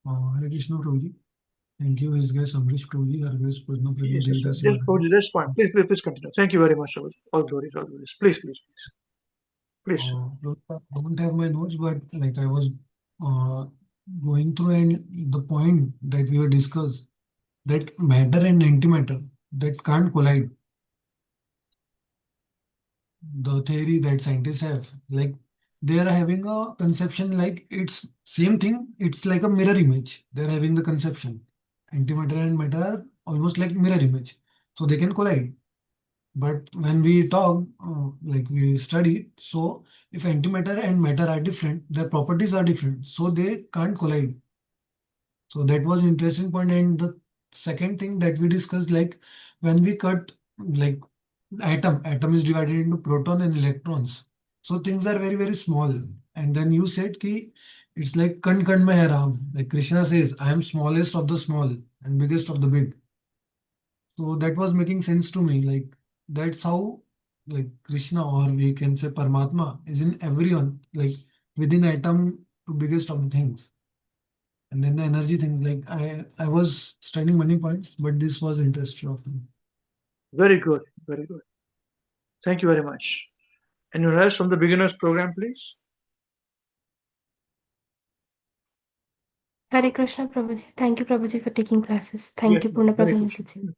Hare Krishna Prabhuji. Thank you, His Grace Amrish Prabhuji, Hare Grace Pujna Prabhu Yes, yes, sir. Devdas Yes, Maharaj. Prabhuji, that's fine. Please continue. Thank you very much, Prabhuji. All glories, all glories. Please, sir. I don't have my notes, but like I was uh, going through and the point that we were discussed that matter and antimatter that can't collide. The theory that scientists have, like they are having a conception like it's same thing. It's like a mirror image. They're having the conception. Antimatter and matter are almost like mirror image, so they can collide. But when we talk, like we study, so if antimatter and matter are different, their properties are different, so they can't collide. So that was interesting point. And the second thing that we discussed, like when we cut, like atom is divided into proton and electrons. So things are very, very small. And then you said ki it's like kan mein hai Ram. Like Krishna says, I am smallest of the small and biggest of the big. So that was making sense to me. Like that's how like Krishna, or we can say Paramatma, is in everyone, like within atom to biggest of the things. And then the energy thing, like I was studying many points, but this was interesting of me. Very good, very good. Thank you very much. Anyone else from the beginners program, please? Hare Krishna Prabhuji. Thank you, Prabhuji, for taking classes. Yes, Thank you, ma'am. Purna Very Prabhu good. Mataji.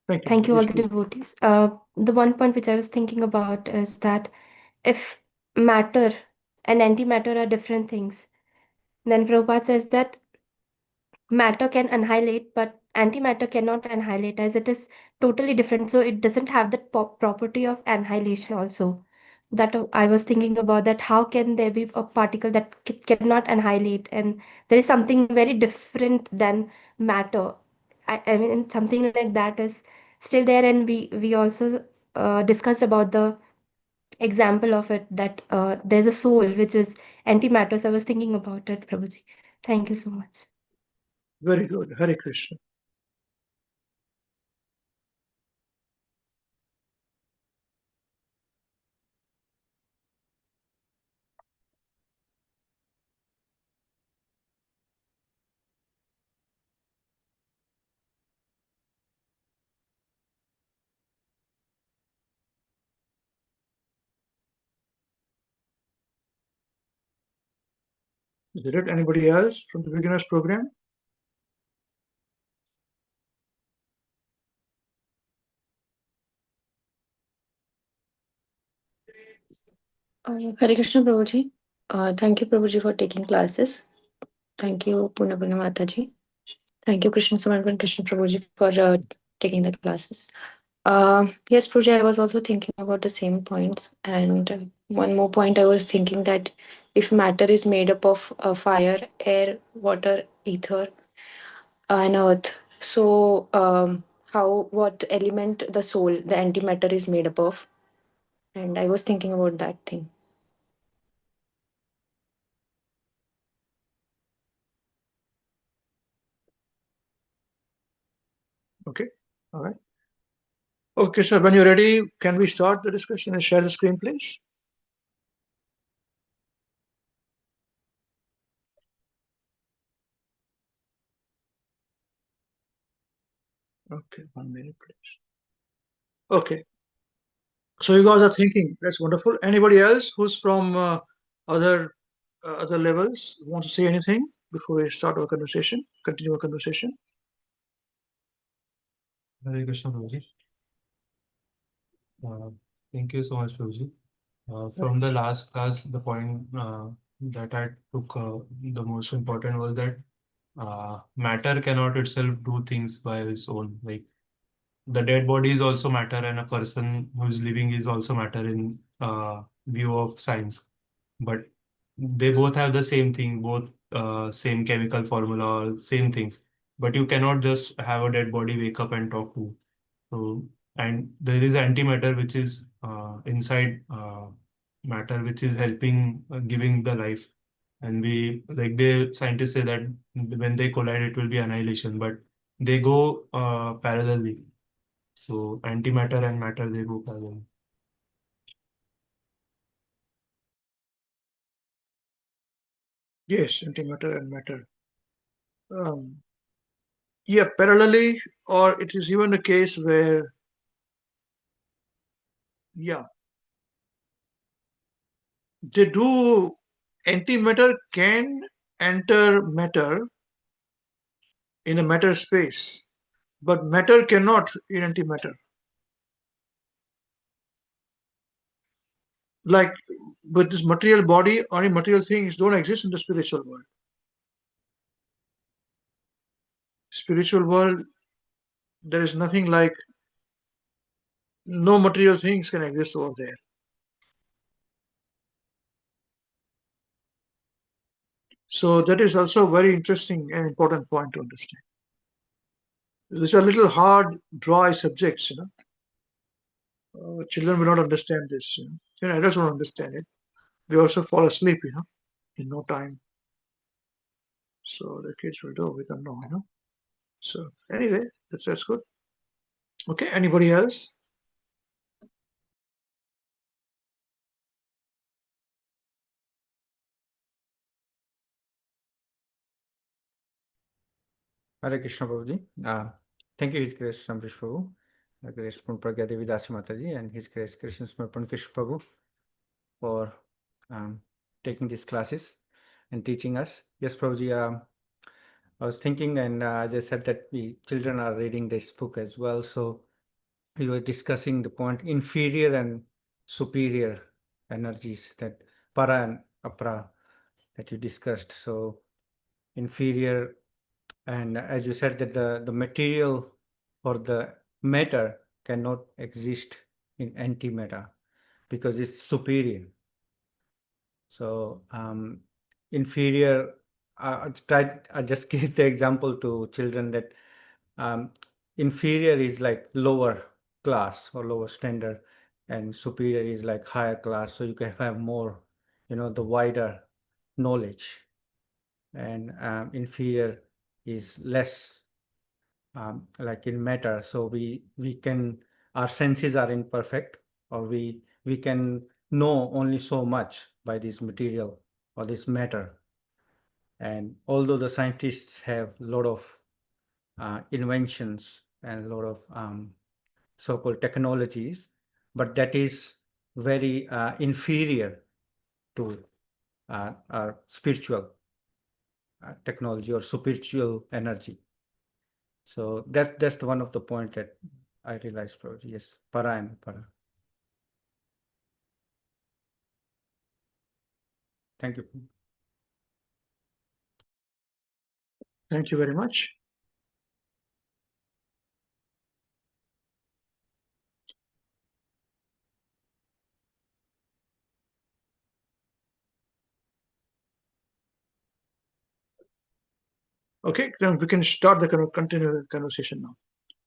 Thank you, Thank ma'am. you, all Yes, the please. devotees. The one point which I was thinking about is that if matter and antimatter are different things, then Prabhupada says that matter can annihilate, but antimatter cannot annihilate as it is totally different. So it doesn't have that property of annihilation also. That I was thinking about that how can there be a particle that cannot annihilate, and there is something very different than matter. I mean something like that is still there, and we also discussed about the example of it that there's a soul which is antimatter. So I was thinking about it, Prabhuji. Thank you so much. Very good. Hare Krishna. Is there anybody else from the beginners program? Hare Krishna Prabhuji. Thank you, Prabhuji, for taking classes. Thank you, Purna Mataji. Thank you, Krishna Samarpan Krishna Prabhuji, for taking the classes. Yes, Prabhuji, I was also thinking about the same points. And one more point I was thinking that if matter is made up of fire, air, water, ether, and earth, so what element the soul, the antimatter, is made up of? And I was thinking about that thing. Okay. All right. Okay, sir. When you're ready, can we start the discussion and share the screen, please? Okay, 1 minute, please. Okay. So you guys are thinking. That's wonderful. Anybody else who's from other other levels want to say anything before we start our conversation? Continue our conversation. Hare Krishna Prabhuji. Uh, Thank you so much, Prabhuji. From the last class, the point that I took the most important was that matter cannot itself do things by its own. Like the dead body is also matter, and a person who is living is also matter in view of science. But they both have the same thing, both same chemical formula, same things. But you cannot just have a dead body wake up and talk to. So, and there is antimatter which is inside matter, which is helping giving the life. And we like the scientists say that when they collide, it will be annihilation, but they go parallelly. So antimatter and matter, they go parallel. Yes, antimatter and matter. Yeah, parallelly, or it is even a case where, yeah, they do, antimatter can enter matter in a matter space, but matter cannot in antimatter. Like with this material body, only material things don't exist in the spiritual world. Spiritual world, there is nothing like, no material things can exist over there. So that is also a very interesting and important point to understand. These are little hard, dry subjects, children will not understand this. Even adults won't understand it. They also fall asleep, in no time. So the kids will do, we don't know. So anyway, that's good. Okay, anybody else? Hare Krishna Prabhuji. Thank you, His Grace Samrish Prabhu, His Grace Pragya Devi Dasi Mataji, and His Grace Krishna Smarpan Krishna Prabhu for taking these classes and teaching us. Yes, Prabhuji, I was thinking, and as I said, that we children are reading this book as well. So we were discussing the point inferior and superior energies, that para and apara that you discussed. So inferior, and as you said, that the material or the matter cannot exist in antimatter because it's superior. So inferior, I just give the example to children that inferior is like lower class or lower standard, and superior is like higher class. So you can have more, the wider knowledge, and inferior is less, like in matter. So we can, our senses are imperfect, or we can know only so much by this material or this matter. And although the scientists have a lot of inventions and a lot of so-called technologies, but that is very inferior to our spiritual technology or spiritual energy. So that's one of the points that I realized, Prabhuji. Yes, para and para. Thank you. Thank you very much. Okay, then we can start the continue the conversation now.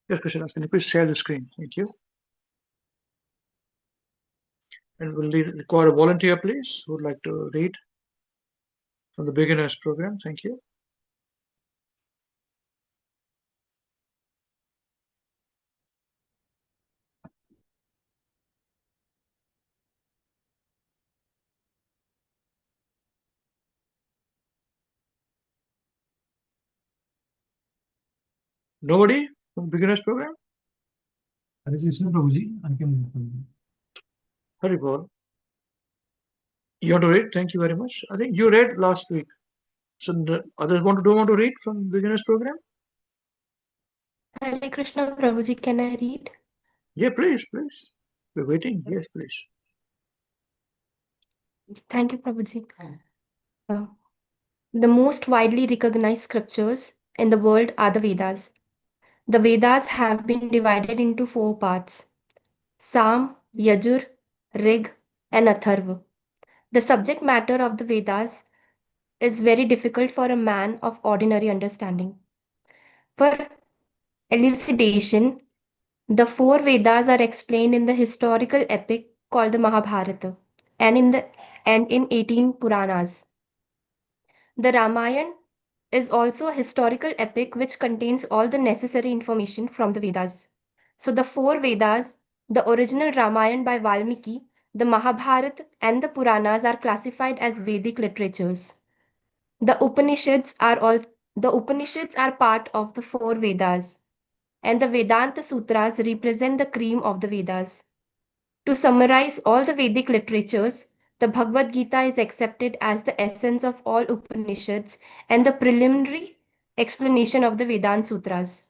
Yes, Krishna, can you please share the screen? Thank you. And we'll require a volunteer, please, who would like to read from the beginners program. Thank you. Nobody from beginners program? Hare Krishna Prabhuji, I can inform Hari Bol. You want to read? Thank you very much. I think you read last week. So the others want to read from beginners program? Hare Krishna Prabhuji, can I read? Yeah, please. We're waiting. Yes, please. Thank you, Prabhuji. Uh, the most widely recognized scriptures in the world are the Vedas. The Vedas have been divided into 4 parts: Sam, Yajur, Rig, and Atharva. The subject matter of the Vedas is very difficult for a man of ordinary understanding. For elucidation, the 4 Vedas are explained in the historical epic called the Mahabharata and in 18 Puranas. The Ramayana is also a historical epic which contains all the necessary information from the Vedas. So the 4 Vedas, the original Ramayana by Valmiki, the Mahabharata, and the Puranas are classified as Vedic literatures. The Upanishads are The Upanishads are part of the four Vedas, and the Vedanta Sutras represent the cream of the Vedas. To summarize all the Vedic literatures, the Bhagavad Gita is accepted as the essence of all Upanishads and the preliminary explanation of the Vedanta Sutras.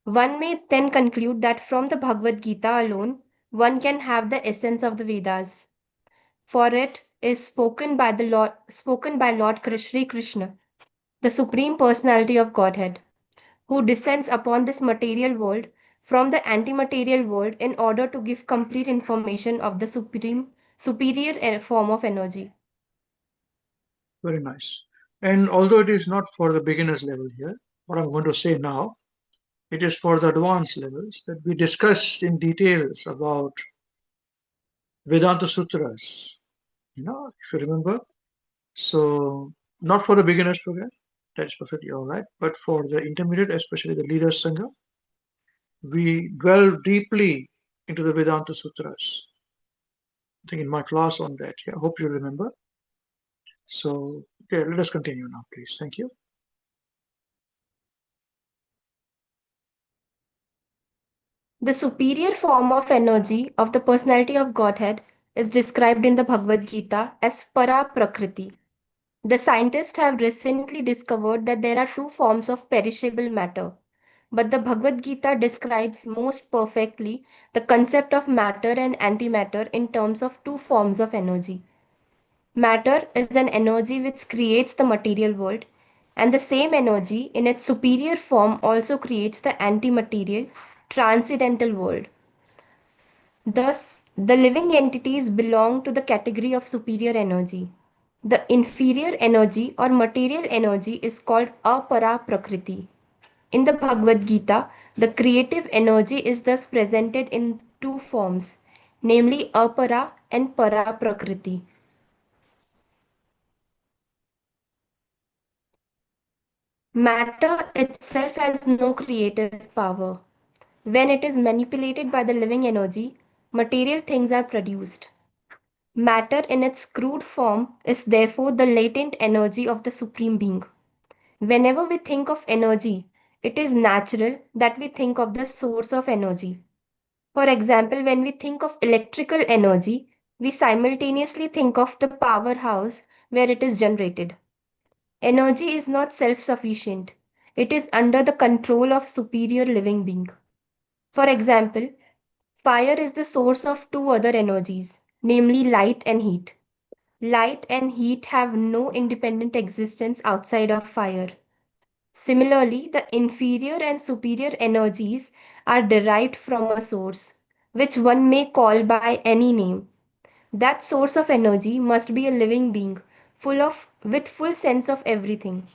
One may then conclude that from the Bhagavad Gita alone, one can have the essence of the Vedas, for it is spoken by Lord Shri Krishna, the Supreme Personality of Godhead, who descends upon this material world from the antimaterial world in order to give complete information of the superior form of energy. Very nice. And although it is not for the beginners level here, what I'm going to say now, it is for the advanced levels that we discussed in details about Vedanta Sutras, if you remember. So, not for the beginners program, that's perfectly all right, but for the intermediate, especially the Leaders Sangha, we dwell deeply into the Vedanta Sutras. I think in my class on that, yeah, I hope you remember. So, okay, let us continue now, please. Thank you. The superior form of energy of the personality of Godhead is described in the Bhagavad Gita as Para Prakriti. The scientists have recently discovered that there are two forms of perishable matter, but the Bhagavad Gita describes most perfectly the concept of matter and antimatter in terms of two forms of energy. Matter is an energy which creates the material world, and the same energy in its superior form also creates the antimaterial, transcendental world. Thus, the living entities belong to the category of superior energy. The inferior energy or material energy is called apara prakriti. In the Bhagavad Gita, the creative energy is thus presented in two forms, namely apara and para prakriti. Matter itself has no creative power. When it is manipulated by the living energy, material things are produced. Matter in its crude form is therefore the latent energy of the Supreme Being. Whenever we think of energy, it is natural that we think of the source of energy. For example, when we think of electrical energy, we simultaneously think of the powerhouse where it is generated. Energy is not self-sufficient. It is under the control of superior living being. For example, fire is the source of two other energies, namely light and heat. Light and heat have no independent existence outside of fire. Similarly, the inferior and superior energies are derived from a source, which one may call by any name. That source of energy must be a living being, with full sense of everything.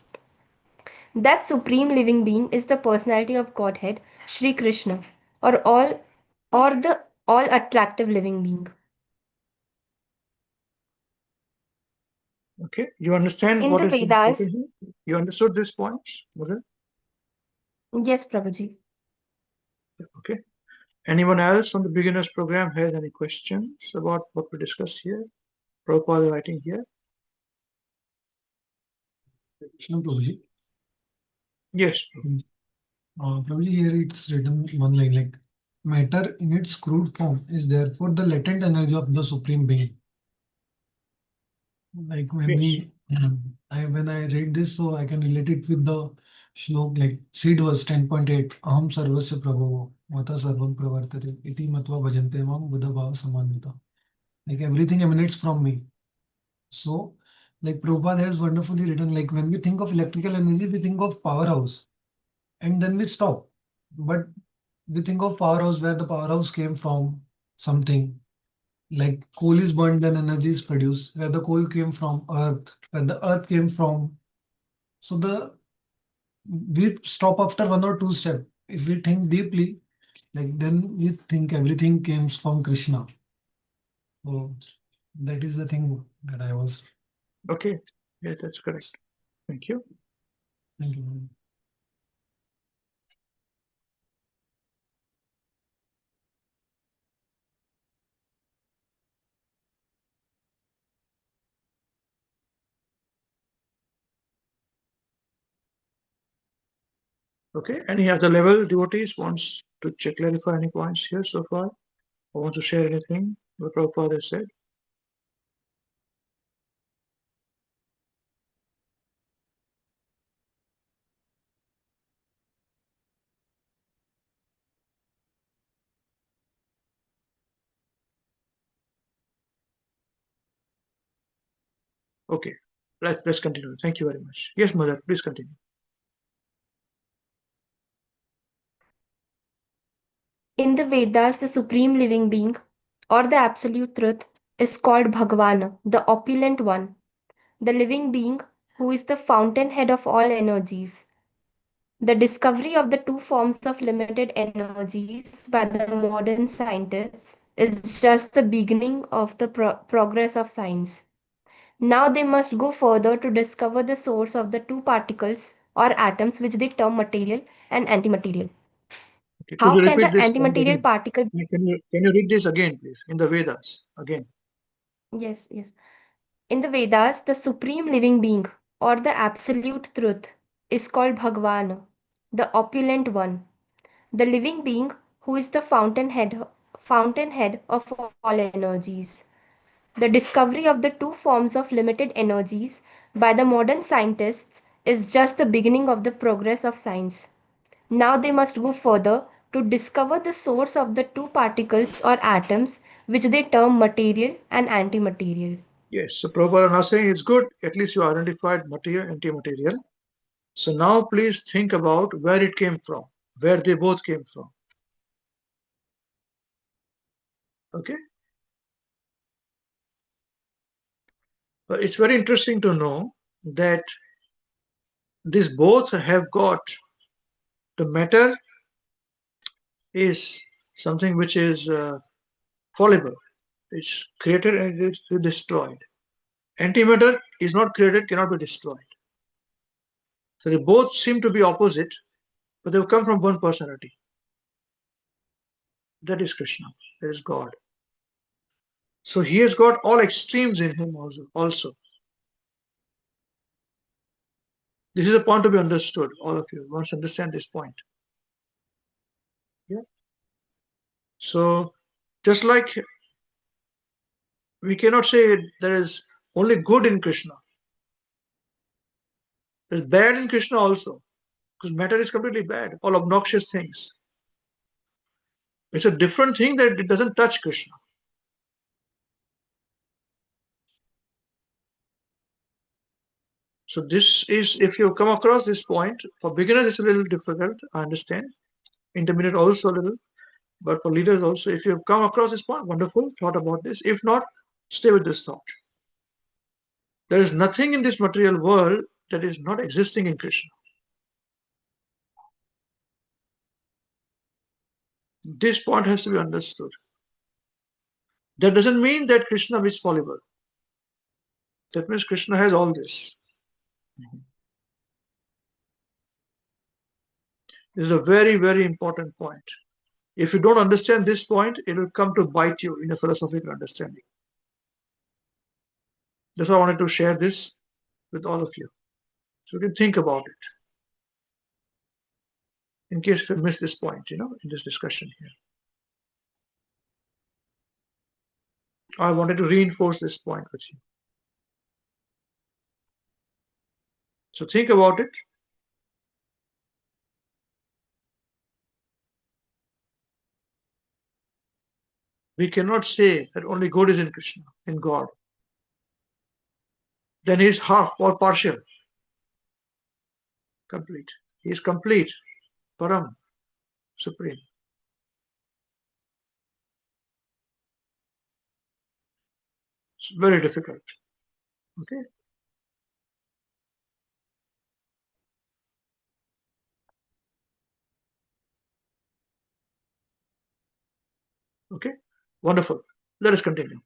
That supreme living being is the personality of Godhead, Sri Krishna, or all or the all attractive living being. Okay, you understand In what the is being spoken Vedas, here? You understood these points, Mother? yes, Prabhuji. Okay. Anyone else from the beginners program has any questions about what we discussed here? Prabhupada writing here. Krishna Prabhuji. Yes. Probably here it's written one line like matter in its crude form is therefore the latent energy of the Supreme Being. Like when Yes. when I read this, so I can relate it with the shlok like seed verse 10.8. Aham sarvasya prabhavo mata sarvam pravartate iti matva bhajante mam buddha bhava samanvita. Like everything emanates from me. So, like Prabhupada has wonderfully written, like when we think of electrical energy, we think of powerhouse and then we stop. But we think of powerhouse where the powerhouse came from something. Like coal is burned, then energy is produced. Where the coal came from, earth. Where the earth came from. So we stop after one or two steps. If we think deeply, like then we think everything comes from Krishna. So that is the thing that I was Okay. Yeah, that's correct. Thank you. thinking. Okay, any other level devotees wants to clarify any points here so far? Or want to share anything what Prabhupada has said? Okay, let's continue. Thank you very much. Yes, Mother, please continue. In the Vedas, the supreme living being or the absolute truth is called Bhagavan, the opulent one, the living being who is the fountainhead of all energies. The discovery of the two forms of limited energies by the modern scientists is just the beginning of the progress of science. Now they must go further to discover the source of the two particles or atoms which they term material and antimaterial. Okay, could How you can the repeat this point antimaterial again? particle? Can you read this again, please, in the Vedas again? Yes, yes. In the Vedas, the supreme living being or the absolute truth is called Bhagavan, the opulent one, the living being who is the fountainhead of all energies. The discovery of the two forms of limited energies by the modern scientists is just the beginning of the progress of science. Now they must go further to discover the source of the two particles or atoms which they term material and antimaterial. Yes, so Prabhupada now saying it's good, at least you identified material, anti-material. So now please think about where it came from, where they both came from. Okay? But it's very interesting to know that these both have got the matter is something which is fallible. It's created and it's destroyed. Antimatter is not created, cannot be destroyed. So they both seem to be opposite, but they've come from one personality. That is Krishna. That is God. So he has got all extremes in him also. This is a point to be understood. All of you must understand this point. Yeah. So just like we cannot say there is only good in Krishna. There's bad in Krishna also, because matter is completely bad, all obnoxious things. It's a different thing that it doesn't touch Krishna. So this is, if you come across this point, for beginners it's a little difficult, I understand. Intermediate also a little, but for leaders also, if you come across this point, wonderful, thought about this. If not, stay with this thought. There is nothing in this material world that is not existing in Krishna. This point has to be understood. That doesn't mean that Krishna is fallible. That means Krishna has all this. This is a very, very important point. If you don't understand this point, it will come to bite you in a philosophical understanding. That's why I wanted to share this with all of you. So you can think about it. In case you missed this point, in this discussion here. I wanted to reinforce this point with you. So think about it. We cannot say that only good is in Krishna, in God. Then he is half or partial. Complete. He is complete, Param, supreme. It's very difficult. Okay. Okay. Wonderful. Let us continue.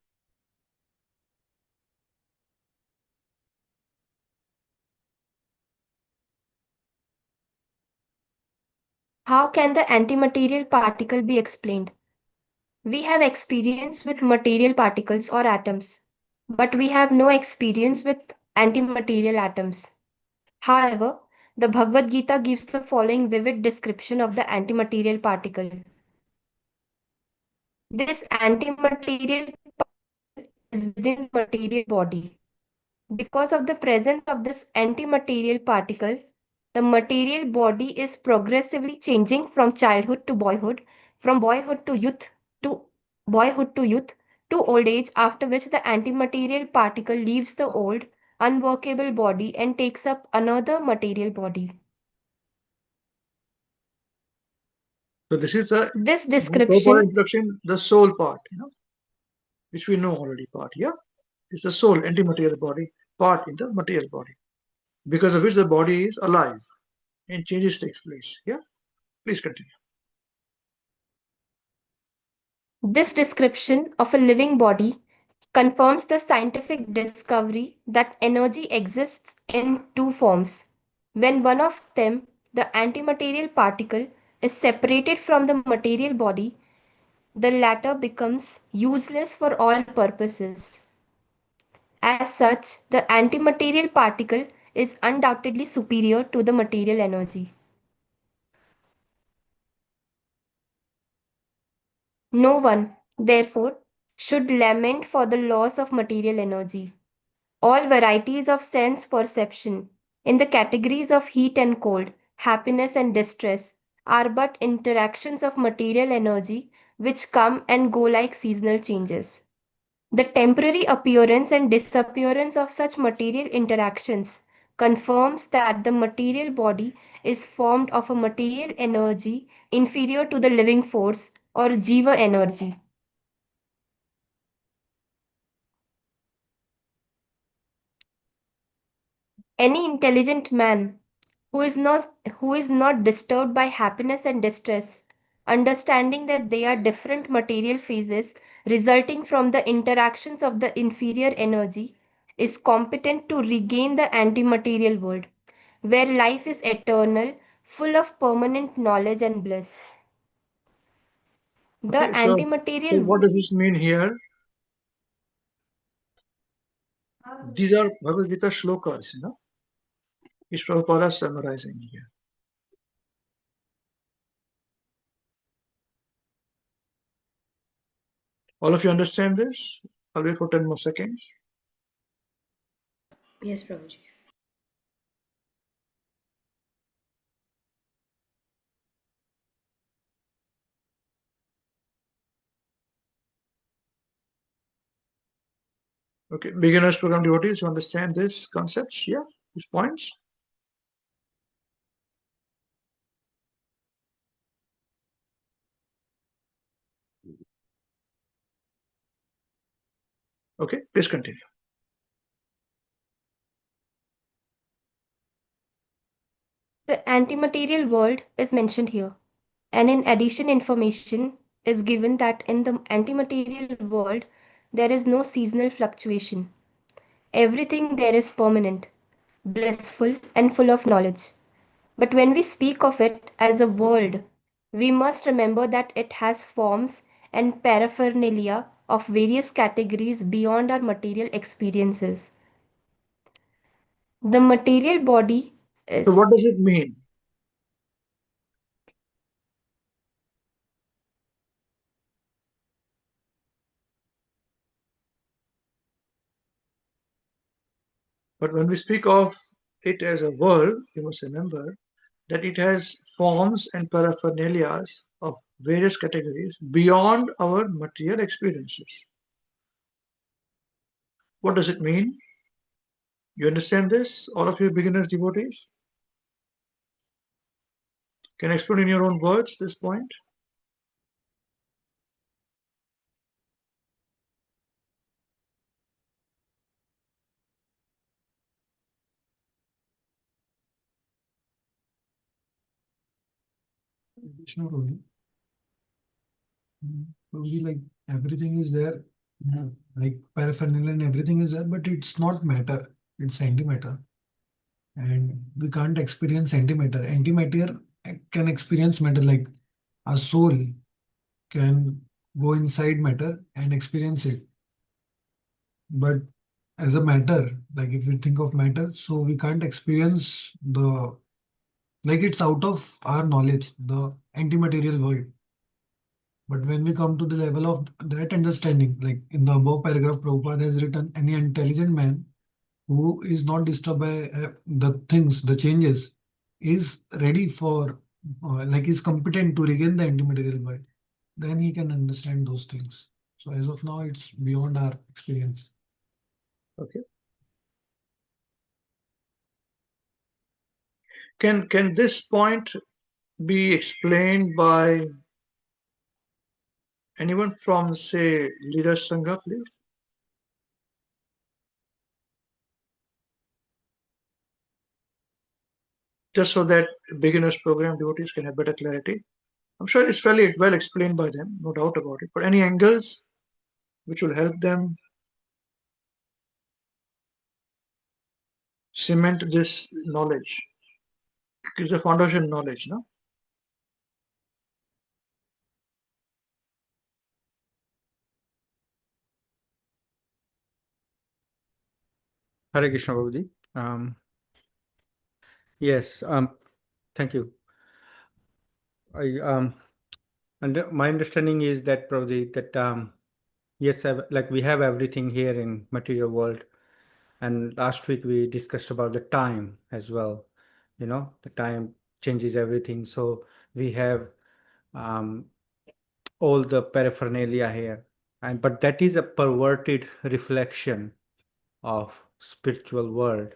How can the antimaterial particle be explained? We have experience with material particles or atoms, but we have no experience with antimaterial atoms. However, The Bhagavad Gita gives the following vivid description of the antimaterial particle. This antimaterial particle is within the material body. Because of the presence of this antimaterial particle, the material body is progressively changing from childhood to boyhood, from to boyhood to youth to old age, after which the antimaterial particle leaves the old, unworkable body and takes up another material body. So this is the This proper description, introduction, the soul part, which we know already part. Yeah, it's the soul, anti-material body part in the material body, because of which the body is alive and changes takes place. Yeah, please continue. this description of a living body confirms the scientific discovery that energy exists in two forms. When one of them, the antimaterial particle, is separated from the material body, the latter becomes useless for all purposes. As such, the antimaterial particle is undoubtedly superior to the material energy. No one, therefore, should lament for the loss of material energy. All varieties of sense perception, in the categories of heat and cold, happiness and distress, are but interactions of material energy which come and go like seasonal changes. The temporary appearance and disappearance of such material interactions confirms that the material body is formed of a material energy inferior to the living force or jiva energy. Any intelligent man who is not disturbed by happiness and distress, understanding that they are different material phases resulting from the interactions of the inferior energy, is competent to regain the antimaterial world, where life is eternal, full of permanent knowledge and bliss. The Okay, so what antimaterial. does this mean here? These are Bhagavad Gita shlokas, which Prabhupada is summarizing here. All of you understand this? I'll wait for 10 more seconds. Yes, Prabhuji. Okay, beginners program devotees, you understand this concepts? Yeah, these points? Okay, please continue. The antimaterial world is mentioned here, and in addition, information is given that in the antimaterial world there is no seasonal fluctuation. Everything there is permanent, blissful, and full of knowledge. But when we speak of it as a world, we must remember that it has forms and paraphernalia of various categories beyond our material experiences. The material body So what is. does it mean? But when we speak of it as a world, you must remember that it has forms and paraphernalia of various categories beyond our material experiences. What does it mean? You understand this, all of you beginners devotees? Can you explain in your own words this point? Krishna Prabhu. Probably like everything is there, like paraphernalia and everything is there, but it's not matter, it's antimatter. And we can't experience antimatter. Antimatter can experience matter, like a soul can go inside matter and experience it. But as a matter, like if we think of matter, so we can't experience the like it's out of our knowledge, the anti-material world. But when we come to the level of that understanding, like in the above paragraph, Prabhupada has written, any intelligent man who is not disturbed by the things, the changes, is ready for, like, is competent to regain the anti-material world. Then he can understand those things. So as of now, it's beyond our experience. Okay. Can this point be explained by anyone from, say, Leader Sangha, please? Just so that beginners program devotees can have better clarity. I'm sure it's fairly well explained by them, no doubt about it. But any angles which will help them cement this knowledge? It's a foundation knowledge, no? Hare Krishna, Babuji. Yes, thank you. And my understanding is that, Prabhuji, that yes, like we have everything here in material world, and last week we discussed about the time as well. You know, the time changes everything. So we have all the paraphernalia here, but that is a perverted reflection of spiritual world.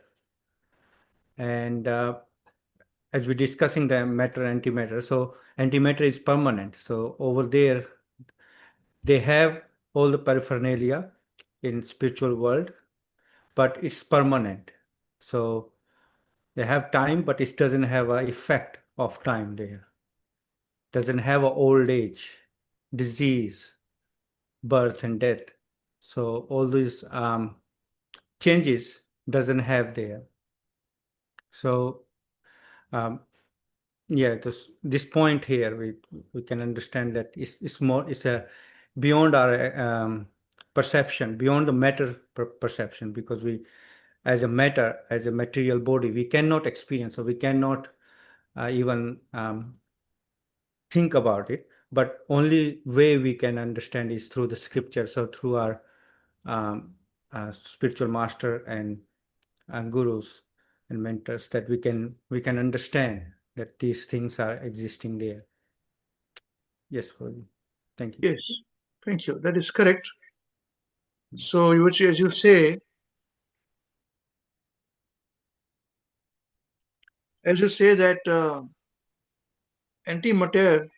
And as we're discussing the matter antimatter, so antimatter is permanent. So over there, they have all the paraphernalia in spiritual world, but it's permanent. So they have time, but it doesn't have an effect of time there. Doesn't have a old age, disease, birth and death. So all these changes doesn't have there. So yeah, this point here we can understand that it's a beyond our perception, beyond the matter perception, because we as a matter, as a material body, we cannot experience, or we cannot even think about it. But only way we can understand is through the scriptures, or through our spiritual master and gurus and mentors, that we can understand that these things are existing there. Yes, thank you. Yes, thank you. That is correct. So, as you say, that antimatter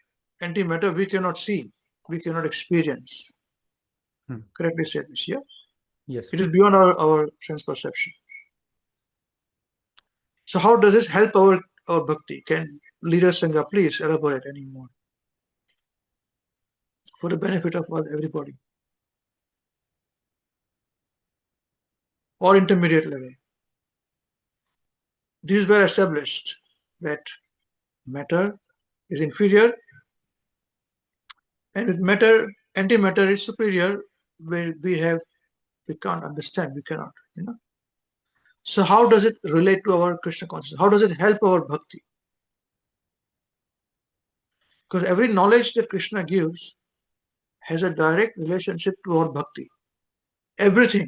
we cannot see, we cannot experience. Correctly said this, yeah? Yes. It is beyond our sense perception. So how does this help our bhakti? Can Leader Sangha please elaborate any more for the benefit of everybody? Or intermediate level. These were established that matter is inferior, and with matter, antimatter is superior, where we can't understand, we cannot, you know. So how does it relate to our Krishna consciousness? How does it help our bhakti? Because every knowledge that Krishna gives has a direct relationship to our bhakti. Everything.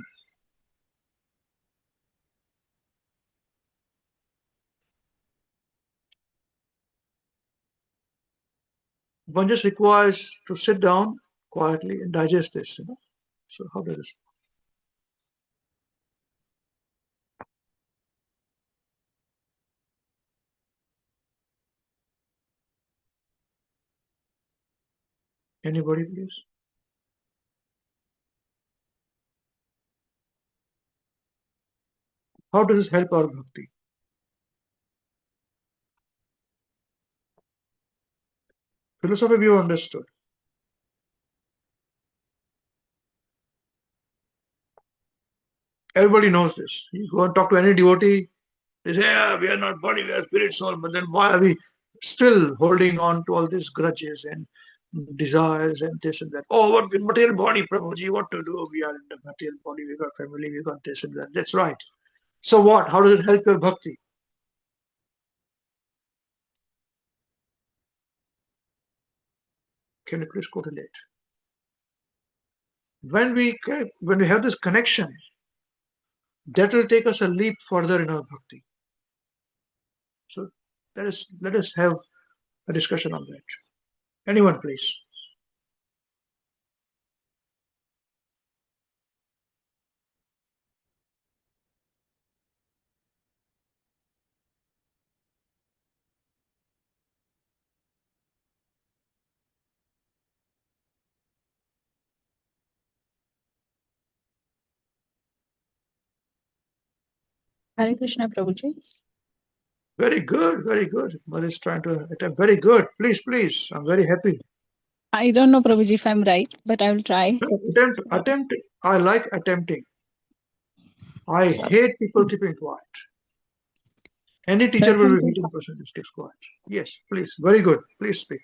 One just requires to sit down quietly and digest this, you know. So how does this? Anybody, please? How does this help our bhakti? Philosophy we have understood. Everybody knows this. You go and talk to any devotee, they say, yeah, we are not body, we are spirit, soul. But then why are we still holding on to all these grudges and desires and this and that? Oh, what the material body, Prabhuji, what to do? We are in the material body, we got family, we got this and that. That's right. So what? How does it help your bhakti? Can you please correlate? When we have this connection, that will take us a leap further in our bhakti. So let us have a discussion on that. Anyone, please. Hare Krishna, Prabhuji. Very good, very good. Mother is trying to attempt. Very good. Please, please. I'm very happy. I don't know, Prabhuji, if I'm right, but I will try. Attempt. I like attempting. I Sorry. hate people keeping quiet. Any teacher will be Thank you. hating a person who keeps quiet. Yes, please. Very good. Please speak.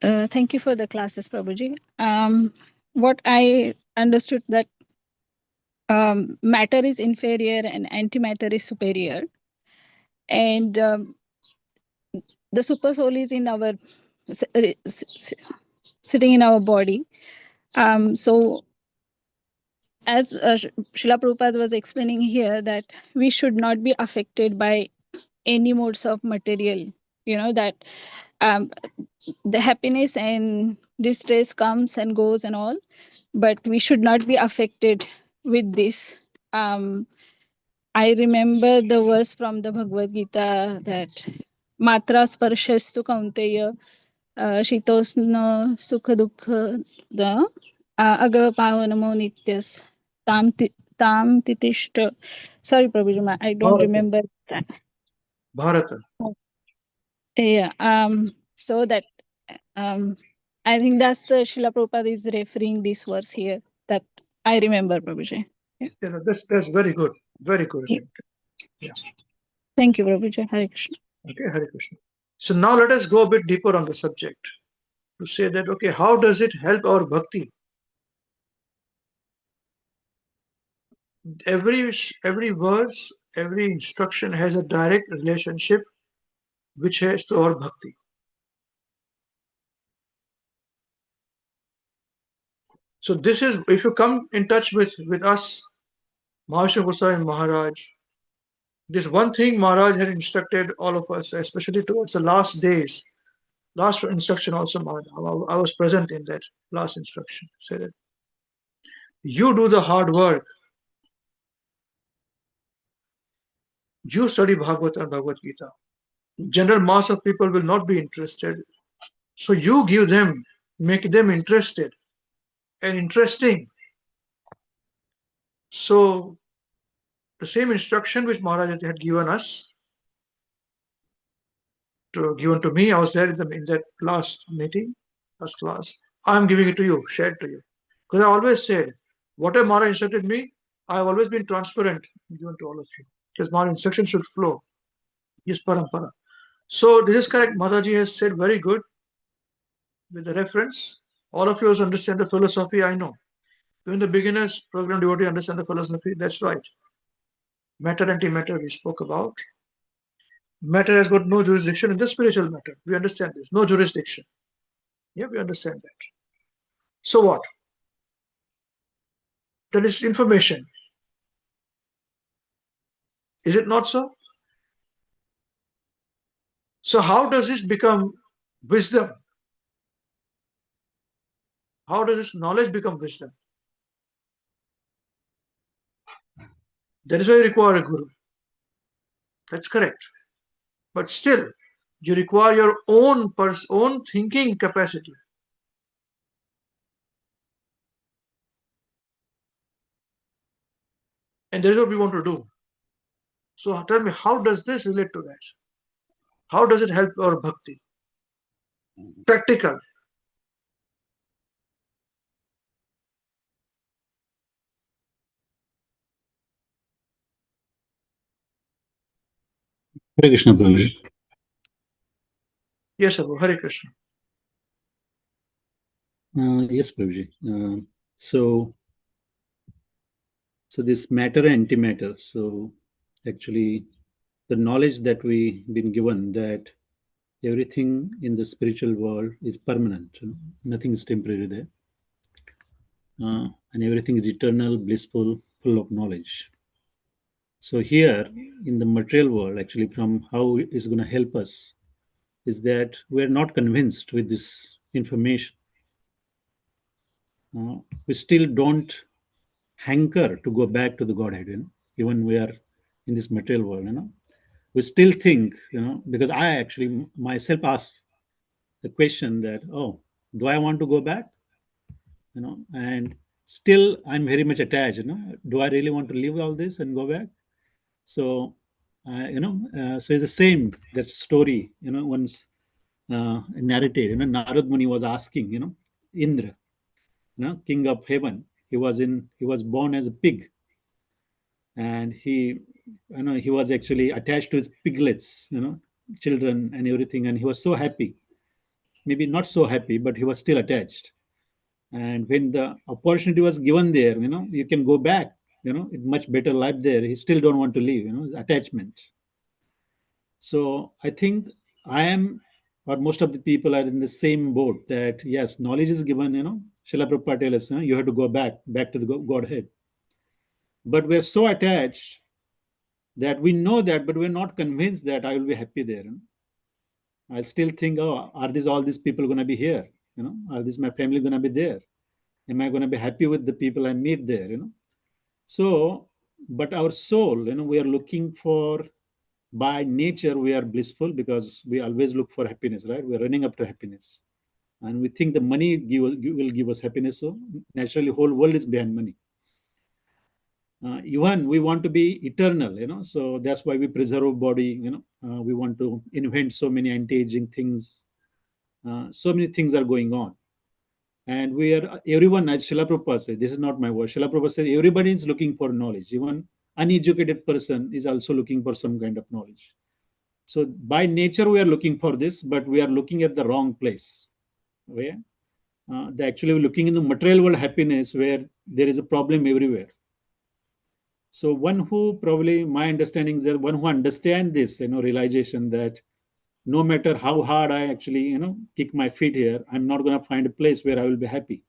Thank you for the classes, Prabhuji. What I understood that matter is inferior and antimatter is superior, and the super soul is in our sitting in our body. So as Srila Prabhupada was explaining here, that we should not be affected by any modes of material, that the happiness and distress comes and goes and all, but we should not be affected with this. I remember the verse from the Bhagavad Gita that matra sparshastu kaunteya shitosna sukha dukha the agapavanamo nityas tam titishta. Sorry, Prabhuji, I don't Bharata. remember that. Bharata. Yeah. So that I think that's the Srila Prabhupada is referring this verse here that I remember, Prabhuji. That's very good. Very good attempt. Yeah. Thank you, Prabhuji. Hare Krishna. Okay, Hare Krishna. So now let us go a bit deeper on the subject to say that, okay, how does it help our bhakti? Every verse, every instruction has a direct relationship which has to our bhakti. So this is, if you come in touch with us, Mahashya Goswami Maharaj, this one thing Maharaj had instructed all of us, especially towards the last days. Last instruction also, Maharaj, I was present in that last instruction. Said that you do the hard work. You study Bhagavad and Bhagavad Gita. General mass of people will not be interested. So you give them, make them interested and interesting. So the same instruction which Maharaj had given us, given to me, I was there in that last meeting, last class. I'm giving it to you, shared to you. Because I always said, whatever Maharaj instructed me, I've always been transparent, given to all of you. Because Maharaj instruction should flow. Yes, parampara. So this is correct. Mataji has said very good with the reference. All of you also understand the philosophy, I know. Even the beginners, program devotee understand the philosophy, that's right. Matter, antimatter we spoke about. Matter has got no jurisdiction in the spiritual matter. We understand this. No jurisdiction. Yeah, we understand that. So what? That is information. Is it not so? So how does this become wisdom? How does this knowledge become wisdom? That is why you require a guru. That's correct. But still, you require your own thinking capacity. And that is what we want to do. So tell me, how does this relate to that? How does it help our bhakti? Practical. Hare Krishna, Prabhuji. Yes, Abu. Hare Krishna. Yes, Prabhuji. So this matter and antimatter. So actually, the knowledge that we've been given that everything in the spiritual world is permanent. Nothing is temporary there. And everything is eternal, blissful, full of knowledge. So here in the material world, actually, from how it's going to help us is that we're not convinced with this information. We still don't hanker to go back to the Godhead, even we are in this material world, we still think, because I actually myself asked the question that, oh, do I want to go back? And still I'm very much attached, do I really want to leave all this and go back? So, so it's the same, that story, once narrated, Narad Muni was asking, Indra, king of heaven, he was born as a pig, and he was actually attached to his piglets, children and everything, and he was so happy, maybe not so happy, but he was still attached. And when the opportunity was given there, you can go back, it's much better life there, he still don't want to leave, attachment. So I think I am, or most of the people are in the same boat, that yes, knowledge is given, Srila Prabhupada tells us, you have to go back to the Godhead. But we're so attached that we know that, but we're not convinced that I will be happy there. I still think, oh, are all these people going to be here? Are this my family going to be there? Am I going to be happy with the people I meet there? So, but our soul, we are looking for, by nature, we are blissful because we always look for happiness, right? We're running up to happiness. And we think the money will give us happiness. So naturally, whole world is behind money. Even we want to be eternal, so that's why we preserve body, we want to invent so many anti-aging things. So many things are going on. And everyone, as Srila Prabhupada said, this is not my word, Srila Prabhupada said, everybody is looking for knowledge. Even uneducated person is also looking for some kind of knowledge. So by nature, we are looking for this, but we are looking at the wrong place. Where actually we're looking in the material world happiness, where there is a problem everywhere. So one who, probably my understanding is that one who understands this, realization that no matter how hard I actually, kick my feet here, I'm not going to find a place where I will be happy.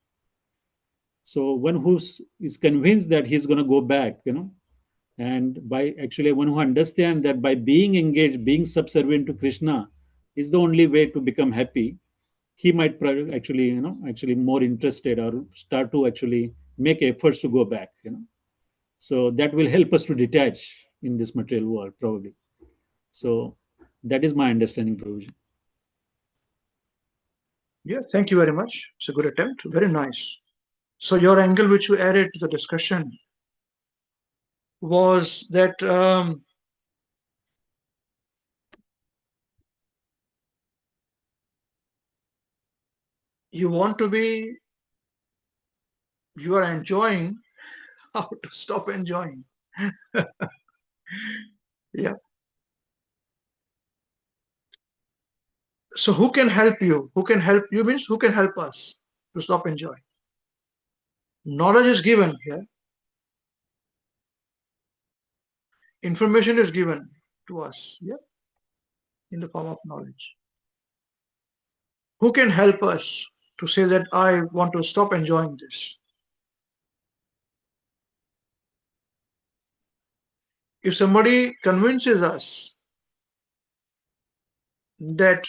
So one who is convinced that he's going to go back, and by actually one who understands that by being engaged, being subservient to Krishna is the only way to become happy, he might actually more interested, or start to actually make efforts to go back, So that will help us to detach in this material world, probably. So that is my understanding, Prabhuji. Yeah, thank you very much. It's a good attempt. Very nice. So your angle which you added to the discussion was that you are enjoying how to stop enjoying. Yeah. So who can help you? Who can help you means who can help us to stop enjoying? Knowledge is given here. Information is given to us, yeah, in the form of knowledge. Who can help us to say that I want to stop enjoying this? If somebody convinces us that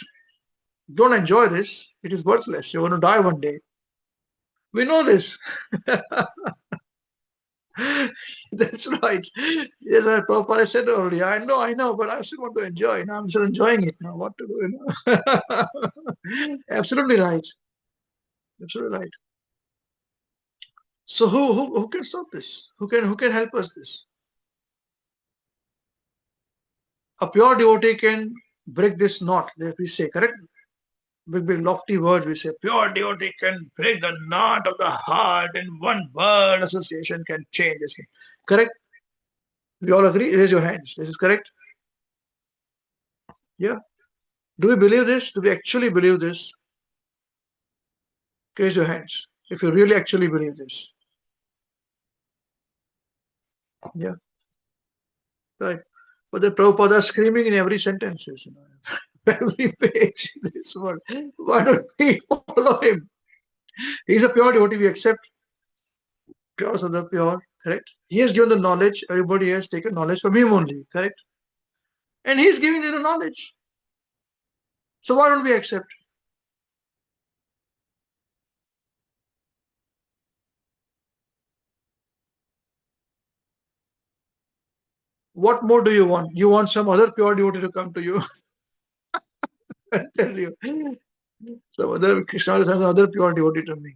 don't enjoy this, it is worthless, you're going to die one day. We know this. That's right. Yes, Prabhupada said earlier, I know, but I still want to enjoy. Now I'm still enjoying it now. What to do, Absolutely right. Absolutely right. So who can stop this? Who can help us this? A pure devotee can break this knot that we say, correct? Big lofty words we say. Pure devotee can break the knot of the heart, in one word association can change this. Correct? We all agree? Raise your hands. This is correct? Yeah. Do we believe this? Do we actually believe this? Raise your hands if you really actually believe this. Yeah. Right. But the Prabhupada is screaming in every sentence. every page in this world. Why don't we follow him? He's a pure devotee, we accept. Pure Sada, pure, correct? He has given the knowledge, everybody has taken knowledge from him only, correct? And he's giving you the knowledge. So why don't we accept? What more do you want? You want some other pure devotee to come to you and tell you. Some other Krishna has another pure devotee to me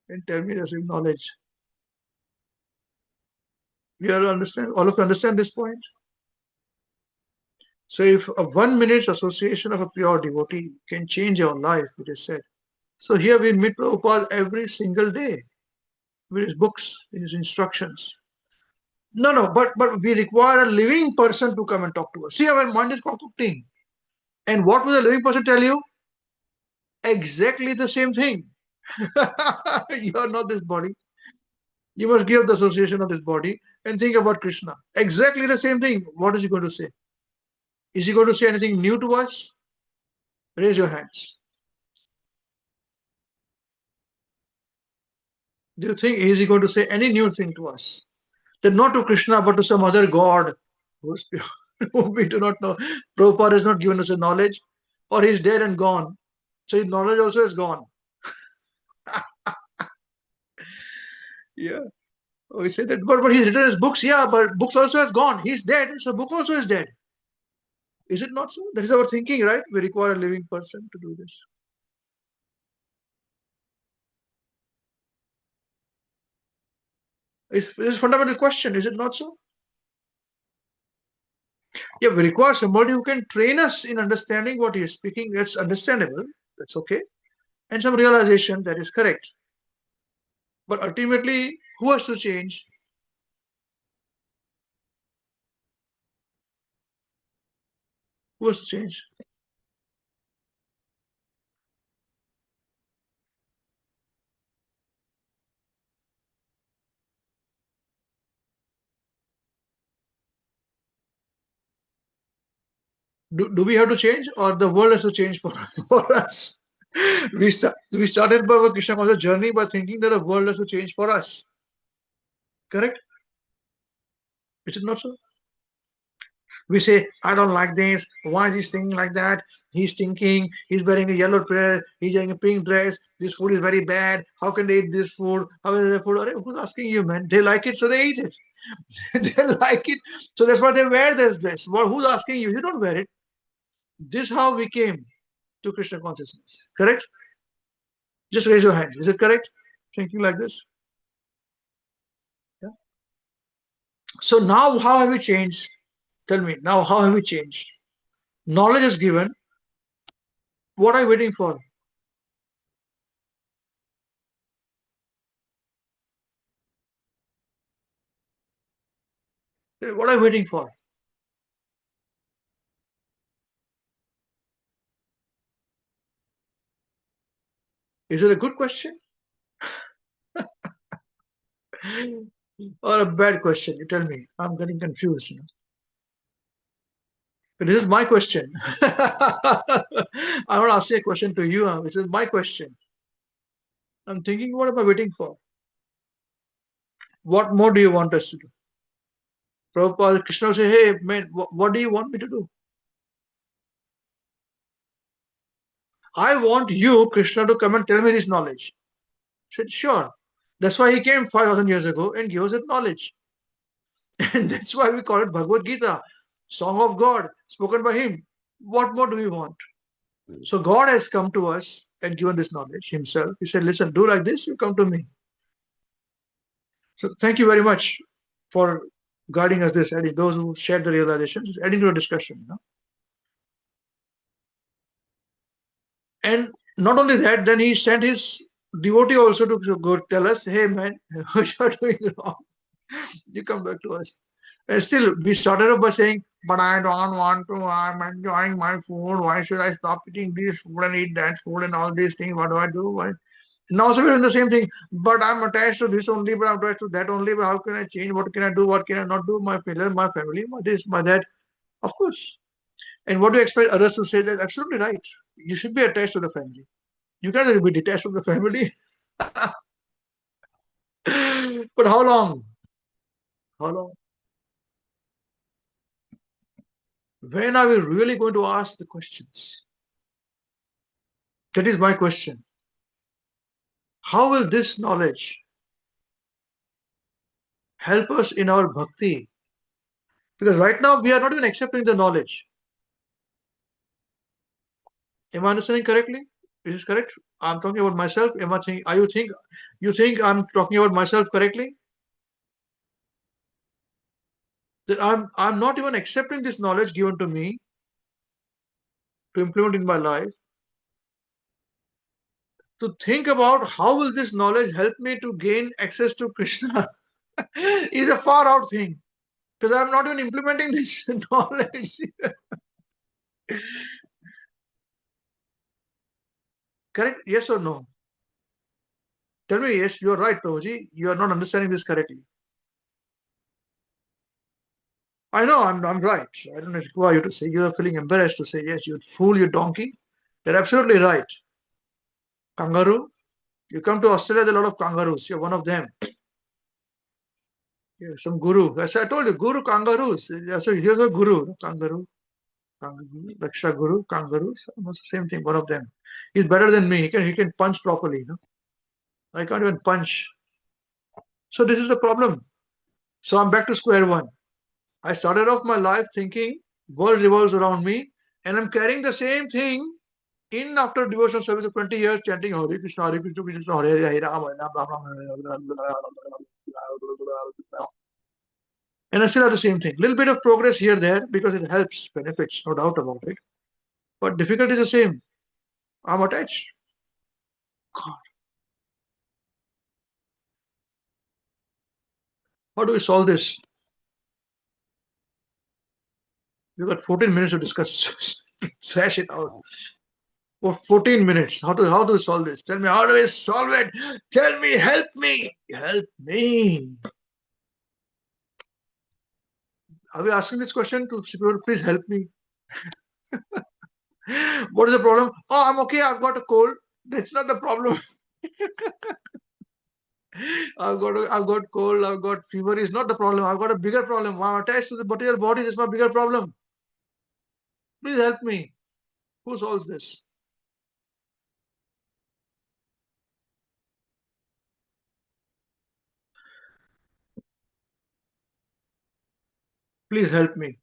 and tell me the same knowledge. You all understand? All of you understand this point? So if a 1 minute's association of a pure devotee can change your life, it is said. So here we meet Prabhupada every single day with his books, his instructions. No, but we require a living person to come and talk to us. See, our mind is concocting. And what will the living person tell you? Exactly the same thing. You are not this body. You must give up the association of this body and think about Krishna. Exactly the same thing. What is he going to say? Is he going to say anything new to us? Raise your hands. Do you think is he going to say any new thing to us? That not to Krishna, but to some other god who's pure, whom we do not know. Prabhupada has not given us a knowledge, or he's dead and gone. So his knowledge also is gone. Yeah. We say that, but he's written his books, yeah, but books also has gone. He's dead, so book also is dead. Is it not so? That is our thinking, right? We require a living person to do this. It's a fundamental question, is it not so? Yeah, we require somebody who can train us in understanding what he is speaking. That's understandable. That's okay. And some realization that is correct. But ultimately, who has to change? Who has to change? Do we have to change, or the world has to change for us? We started our Krishna conscious journey by thinking that the world has to change for us. Correct? Is it not so? We say, I don't like this. Why is he thinking like that? He's thinking, he's wearing a yellow dress, he's wearing a pink dress, this food is very bad. How can they eat this food? How is the food? Who's asking you, man? They like it, so they eat it. They like it, so that's why they wear this dress. Well, who's asking you? You don't wear it. This is how we came to Krishna consciousness. Correct? Just raise your hand. Is it correct? Thinking like this? Yeah. So now how have we changed? Tell me, now how have we changed? Knowledge is given. What are you waiting for? What are you waiting for? Is it a good question or a bad question? You tell me. I'm getting confused. But this is my question. I want to ask you a question to you. This is my question. I'm thinking, what am I waiting for? What more do you want us to do? Prabhupada Krishna will say, hey, man, what do you want me to do? I want you, Krishna, to come and tell me this knowledge. I said, sure. That's why he came 5,000 years ago and gave us that knowledge. And that's why we call it Bhagavad Gita, Song of God, spoken by him. What more do we want? So God has come to us and given this knowledge himself. He said, listen, do like this, you come to me. So thank you very much for guiding us this, adding those who shared the realizations, adding to the discussion. You know? And not only that, then he sent his devotee also to go tell us, hey man, what you are doing wrong. You come back to us. And still, we started off by saying, but I don't want to, I'm enjoying my food. Why should I stop eating this food and eat that food and all these things? What do I do? Why? Now also we're doing the same thing. But I'm attached to this only, but I'm attached to that only. But how can I change? What can I do? What can I not do? My pillar, my family, my this, my that. Of course. And what do you expect others to say? That's absolutely right. You should be attached to the family. You can't be detached from the family. But how long? How long? When are we really going to ask the questions? That is my question. How will this knowledge help us in our bhakti? Because right now we are not even accepting the knowledge. Am I understanding correctly? Is this correct? I'm talking about myself. You think I'm talking about myself correctly? That I'm not even accepting this knowledge given to me to implement in my life. To think about how will this knowledge help me to gain access to Krishna is a far out thing. Because I'm not even implementing this knowledge. Correct? Yes or no? Tell me, yes, you're right, Prabhuji. You are not understanding this correctly. I know I'm right. I don't require you to say. You are feeling embarrassed to say, yes, you fool, you donkey. You're absolutely right. Kangaroo. You come to Australia, there are a lot of kangaroos. You're one of them. Yeah, some guru. As I told you, guru kangaroos. So here's a guru. Kangaroo. Raksha guru, kangaroos. Almost the same thing, one of them. He's better than me. He can punch properly. You know? I can't even punch. So this is the problem. So I'm back to square one. I started off my life thinking world revolves around me, and I'm carrying the same thing in after devotional service of 20 years, chanting Hare Krishna, Hare Krishna, Krishna, Hare Hare, Hare Rama, Hare Rama, and I still have the same thing. Little bit of progress here there because it helps, benefits, no doubt about it. But difficulty is the same. I'm attached. God, how do we solve this? We've got 14 minutes to discuss. Thrash it out. For 14 minutes. How do we solve this? Tell me, how do we solve it? Tell me, help me. Help me. Are we asking this question to people? Please help me. What is the problem? Oh, I'm okay. I've got a cold. That's not the problem. I've got cold. I've got fever. Is not the problem. I've got a bigger problem. I'm attached to the material body. That's my bigger problem. Please help me. Who solves this? Please help me.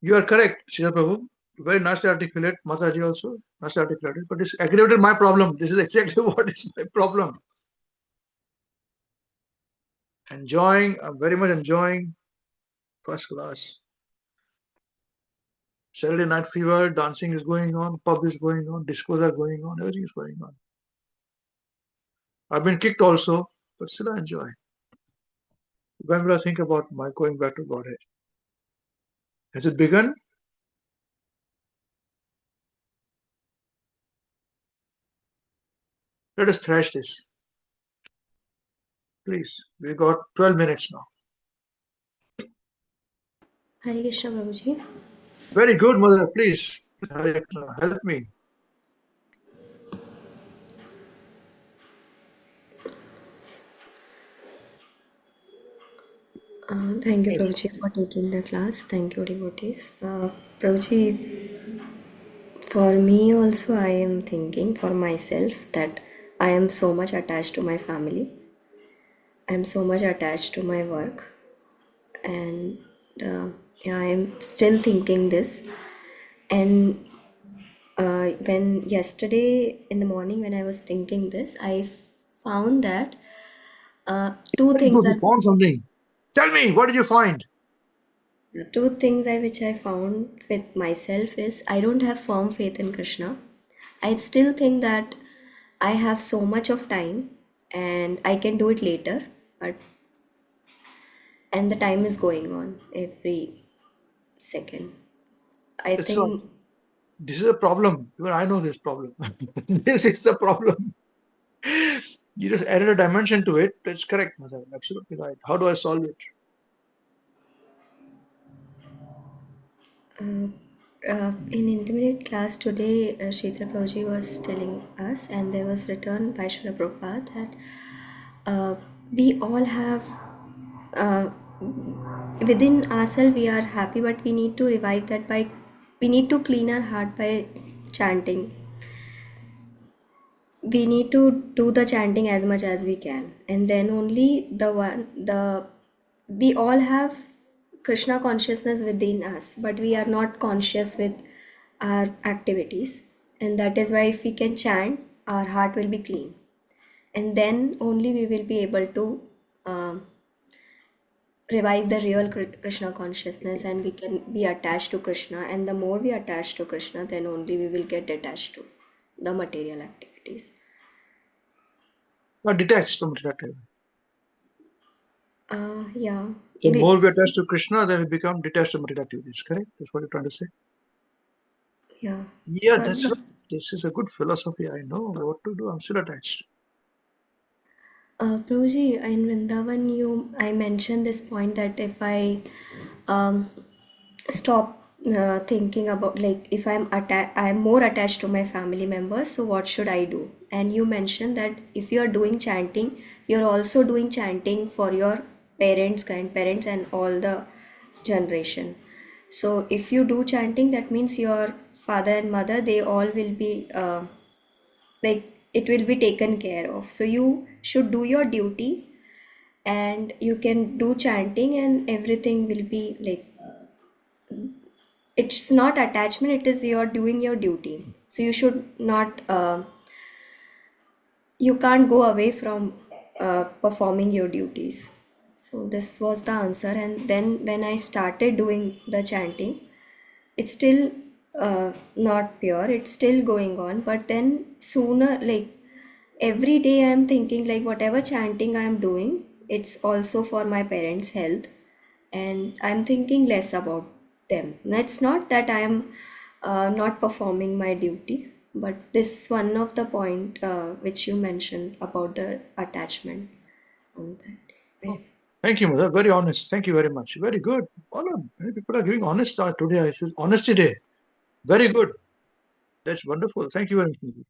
You are correct, Srila Prabhu. Very nicely articulate. Mataji also nicely articulated. But it's aggravated my problem. This is exactly what is my problem. Enjoying. I'm very much enjoying. First class. Saturday night fever, dancing is going on, pub is going on, discos are going on, everything is going on. I've been kicked also, but still I enjoy. When will I think about my going back to Godhead? Has it begun? Let us thrash this. Please. We got 12 minutes now. Hare Krishna, Prabhuji. Very good, mother. Please. Help me. Thank you, Prabhuji, for taking the class. Thank you, devotees. Prabhuji, for me also, I am thinking for myself that I am so much attached to my family. I am so much attached to my work. And yeah, I am still thinking this. And when yesterday in the morning, when I was thinking this, I found that two Very things good. You are found something. Tell me, what did you find? two things which I found with myself is I don't have firm faith in Krishna. I still think that I have so much of time and I can do it later, but and the time is going on every second. I That's right. think This is a problem. Even I know this problem. This is the problem. You just added a dimension to it. That's correct, mother. Absolutely right. How do I solve it? In intermediate class today, Sridhar Prabhuji was telling us, and there was written by Srila Prabhupada that we all have within ourselves we are happy, but we need to revive that by we need to clean our heart by chanting. We need to do the chanting as much as we can, and then only we all have Krishna consciousness within us, but we are not conscious with our activities, and that is why if we can chant, our heart will be clean, and then only we will be able to um, revive the real Krishna consciousness, and we can be attached to Krishna, and the more we attach to Krishna, then only we will get detached to the material activities. Detached from material activity. Yeah. The more we attach to Krishna, then we become detached from material activities. Correct? That's what you're trying to say. Yeah. Yeah, that's right. This is a good philosophy. I know what to do. I'm still attached. Prabhuji, in Vrindavan, I mentioned this point that if I stop thinking about, like, if I'm more attached to my family members, so what should I do? And you mentioned that if you are doing chanting, you're also doing chanting for your parents, grandparents, and all the generation. So if you do chanting, that means your father and mother, they all will be like, it will be taken care of. So you should do your duty, and you can do chanting, and everything will be like, it's not attachment, it is you're doing your duty. So you should not you can't go away from performing your duties. So this was the answer. And then when I started doing the chanting, it's still not pure, it's still going on, but then sooner, like, every day I'm thinking, like, whatever chanting I'm doing, it's also for my parents' health, and I'm thinking less about them. It's not that I'm not performing my duty, but this one of the point which you mentioned about the attachment on that. Thank you, mother. Very honest. Thank you very much. Very good. Many people are giving honest today. This is honesty day. Very good. That's wonderful. Thank you very much, mother.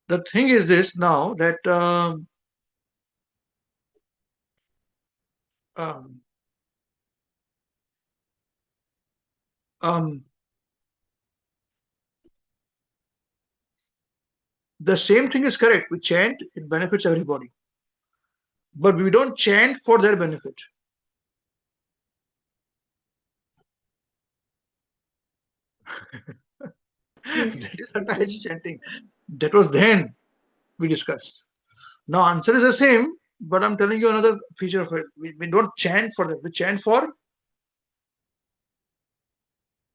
The thing is this now that um, um, the same thing is correct. We chant, it benefits everybody. But we don't chant for their benefit. Yes. That is attached chanting. That was then we discussed. Now answer is the same, but I'm telling you another feature of it. We don't chant for that. We chant for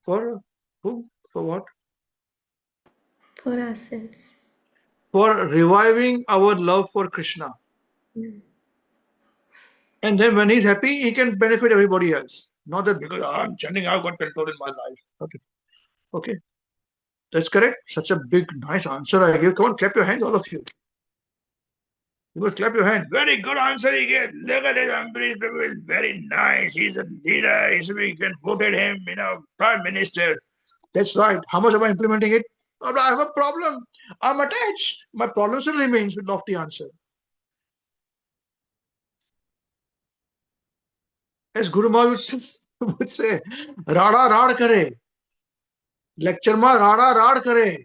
who? For what? For ourselves. For reviving our love for Krishna. And then when he's happy, he can benefit everybody else. Not that because I'm chanting, I've got control in my life. Okay. Okay. That's correct. Such a big, nice answer I gave. Come on, clap your hands, all of you. You must clap your hands. Very good answer he gave. Look at this Ambarisa, very nice. He's a leader. We can voted him, prime minister. That's right. How much am I implementing it? Oh, I have a problem. I'm attached. My problem still remains with lofty answer. As Guru Maharaj would say, Rada Rad Kare. Lecture ma Rada Rad Kare.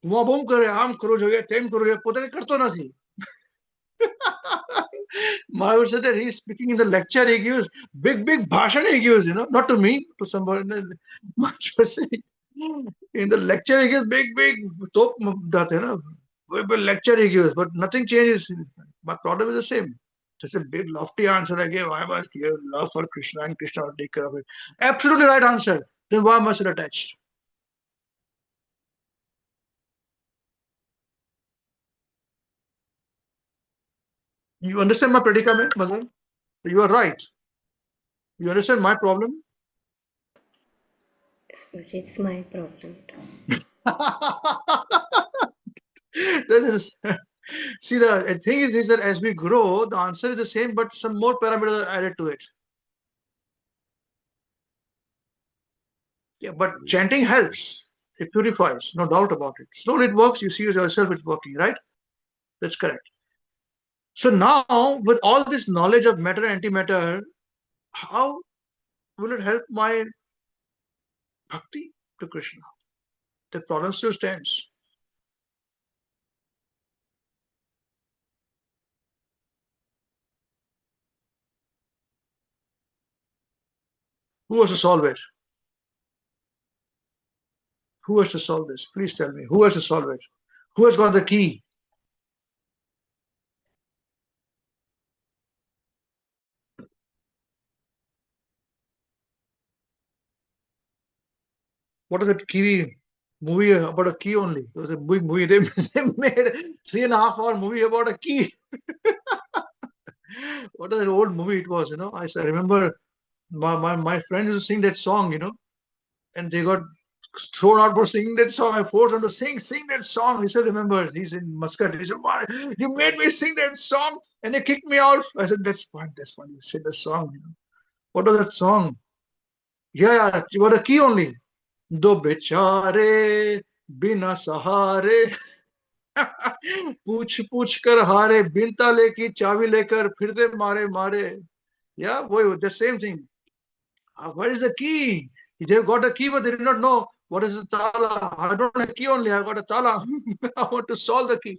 Bum Kare, Am Karo Jaya, Tem Karo Jaya, Pote Karto Nathi. Maharaj said that he's speaking in the lecture, he gives big bhashan, he gives, not to me, to somebody. Maharaj said, in the lecture, he gives big top lecture he gives, but nothing changes. My problem is the same. Such a big lofty answer I gave. I must give love for Krishna and Krishna will take care of it. Absolutely right answer. Then why must it attach? You understand my predicament, Mother? You are right. You understand my problem? It's my problem too. See, the thing is that as we grow, the answer is the same, but some more parameters are added to it. Yeah, but chanting helps. It purifies, no doubt about it. Slowly it works. You see yourself, it's working, right? That's correct. So now, with all this knowledge of matter and antimatter, how will it help my bhakti to Krishna? The problem still stands. Who has to solve it? Who has to solve this? Please tell me. Who has to solve it? Who has got the key? What is that key movie about a key only? It was a big movie. They made 3.5 hour movie about a key. What an old movie it was, I remember my friend used to sing that song, and they got thrown out for singing that song. I forced him to sing that song. He said, remember, he's in Muscat. He said, why? You made me sing that song and they kicked me out. I said, that's fine, that's fine. You sing the song, What was that song? Yeah, you got a key only. Do बेचारे बिना सहारे पूछ पूछ कर हारे बिन ताले की चाबी लेकर फिरते मारे मारे. Yeah, boy, the same thing. Where is the key? They've got a key, but they did not know what is the tala. I don't have a key only. I got a tala. I want to solve the key.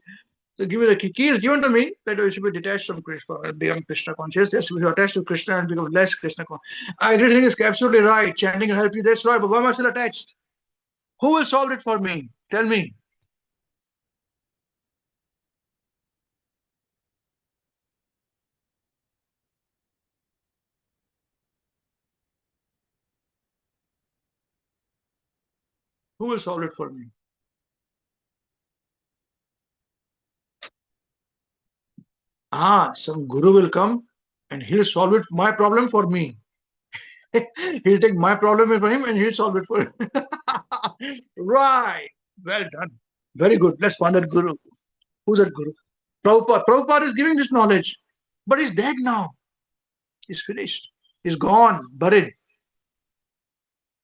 So give me the key. Key is given to me that we should be detached from Krishna and become Krishna conscious. Yes, we should attach to Krishna and become less Krishna conscious. I agree. Think is absolutely right. Chanting will help you. That's right. But why am I still attached? Who will solve it for me? Tell me. Who will solve it for me? Some guru will come and he'll solve it my problem for me. He'll take my problem for him and he'll solve it for him. Right. Well done. Very good. Let's find that guru. Who's that guru? Prabhupada. Prabhupada is giving this knowledge, but he's dead now. He's finished. He's gone, buried.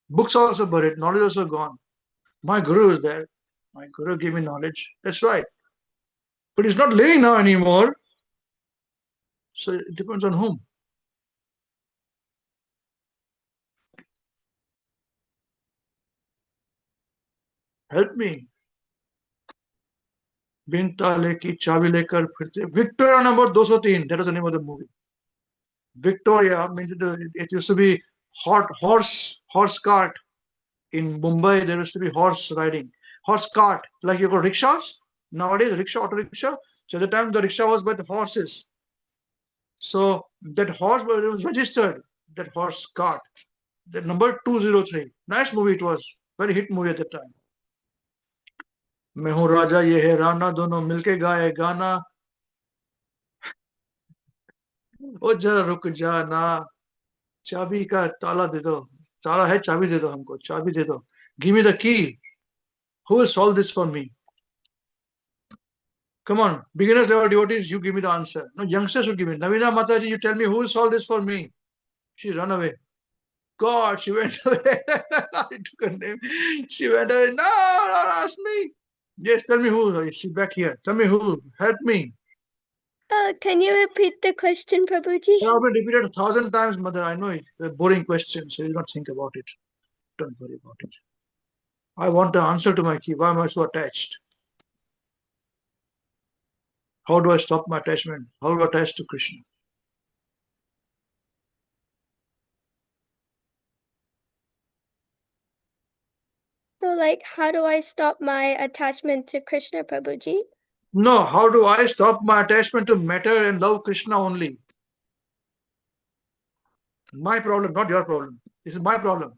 Books also buried. Knowledge also gone. My guru is there. My guru gave me knowledge. That's right. But he's not living now anymore. So it depends on whom. Help me. बिन ताले की चाबी लेकर फिरते Victoria number 203. That was the name of the movie. Victoria means it used to be horse cart. In Mumbai, there used to be horse riding, horse cart, like you got rickshaws. Nowadays, rickshaw, auto rickshaw. So at the time, the rickshaw was by the horses. So that horse was registered, that horse cart. The number 203. Nice movie it was. Very hit movie at the time. मैं हूँ राजा ये है राना दोनों मिलके गाए गाना ओ जरा रुक जाना चाबी का ताला दे दो ताला है चाबी दे दो हमको चाबी दे दो give me the key who will solve this for me come on beginners level devotees you give me the answer no youngsters should give me Navina Mataji you tell me who will solve this for me she ran away God she went away I took her name she went away no don't ask me yes tell me who she's back here tell me who help me Can you repeat the question, Prabhuji? I've been repeated 1,000 times, mother. I know it's a boring question, so you don't think about it. Don't worry about it. I want the answer to my key. Why am I so attached? How do I stop my attachment? How do I attach to Krishna? So, how do I stop my attachment to Krishna, Prabhuji? No, how do I stop my attachment to matter and love Krishna only? My problem, not your problem. This is my problem.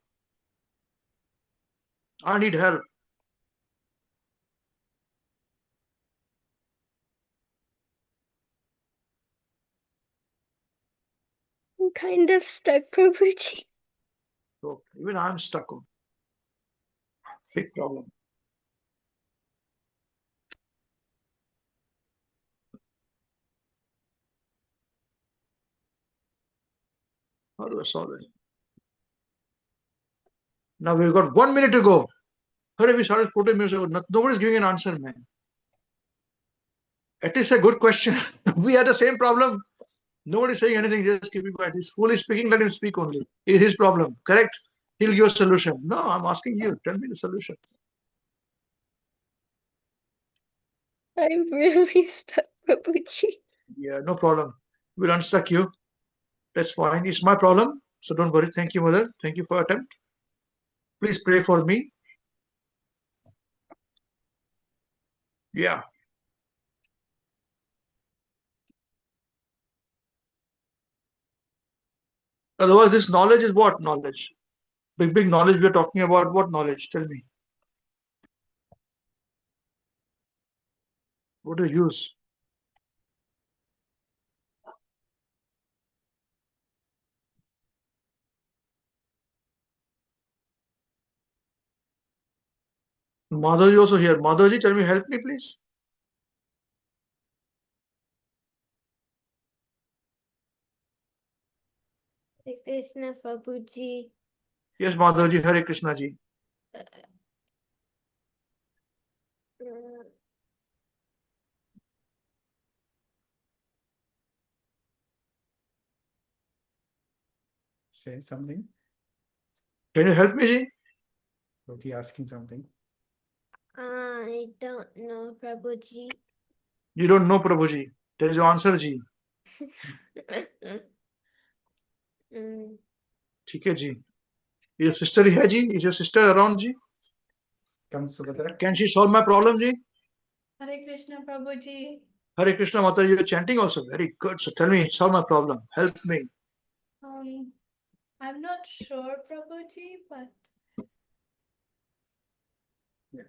I need help. I'm kind of stuck, Prabhuji. So even I'm stuck on. Big problem. How do I solve it? Now we've got 1 minute to go. Hare, we started 14 minutes ago. Nobody's giving an answer, man. At least a good question. We had the same problem. Nobody's saying anything, just keeping quiet. He's fully speaking, let him speak only. It is his problem, correct? He'll give a solution. No, I'm asking you, tell me the solution. I'm really stuck, Prabhuji. Yeah, no problem. We'll unstuck you. That's fine. It's my problem. So don't worry. Thank you, mother. Thank you for your attempt. Please pray for me. Yeah. Otherwise, this knowledge is what knowledge? Big knowledge we're talking about. What knowledge? Tell me. What do you use? Madhaji also here. Madhaji, tell me, help me, please. Hare Krishna, Prabhuji. Yes, Madhaji. Hare Krishna ji. Say something. Can you help me, ji? Prabhuji asking something. I don't know, Prabhuji. You don't know, Prabhuji. There is your answer, ji. ठीक है जी. Your sister है जी? Is your sister around ji? Come, Subhadra. Can she solve my problem ji? Hare Krishna, Prabhuji. Hare Krishna Mata, you are chanting also. Very good. So tell me, solve my problem. Help me. I'm not sure, Prabhuji, but Yeah.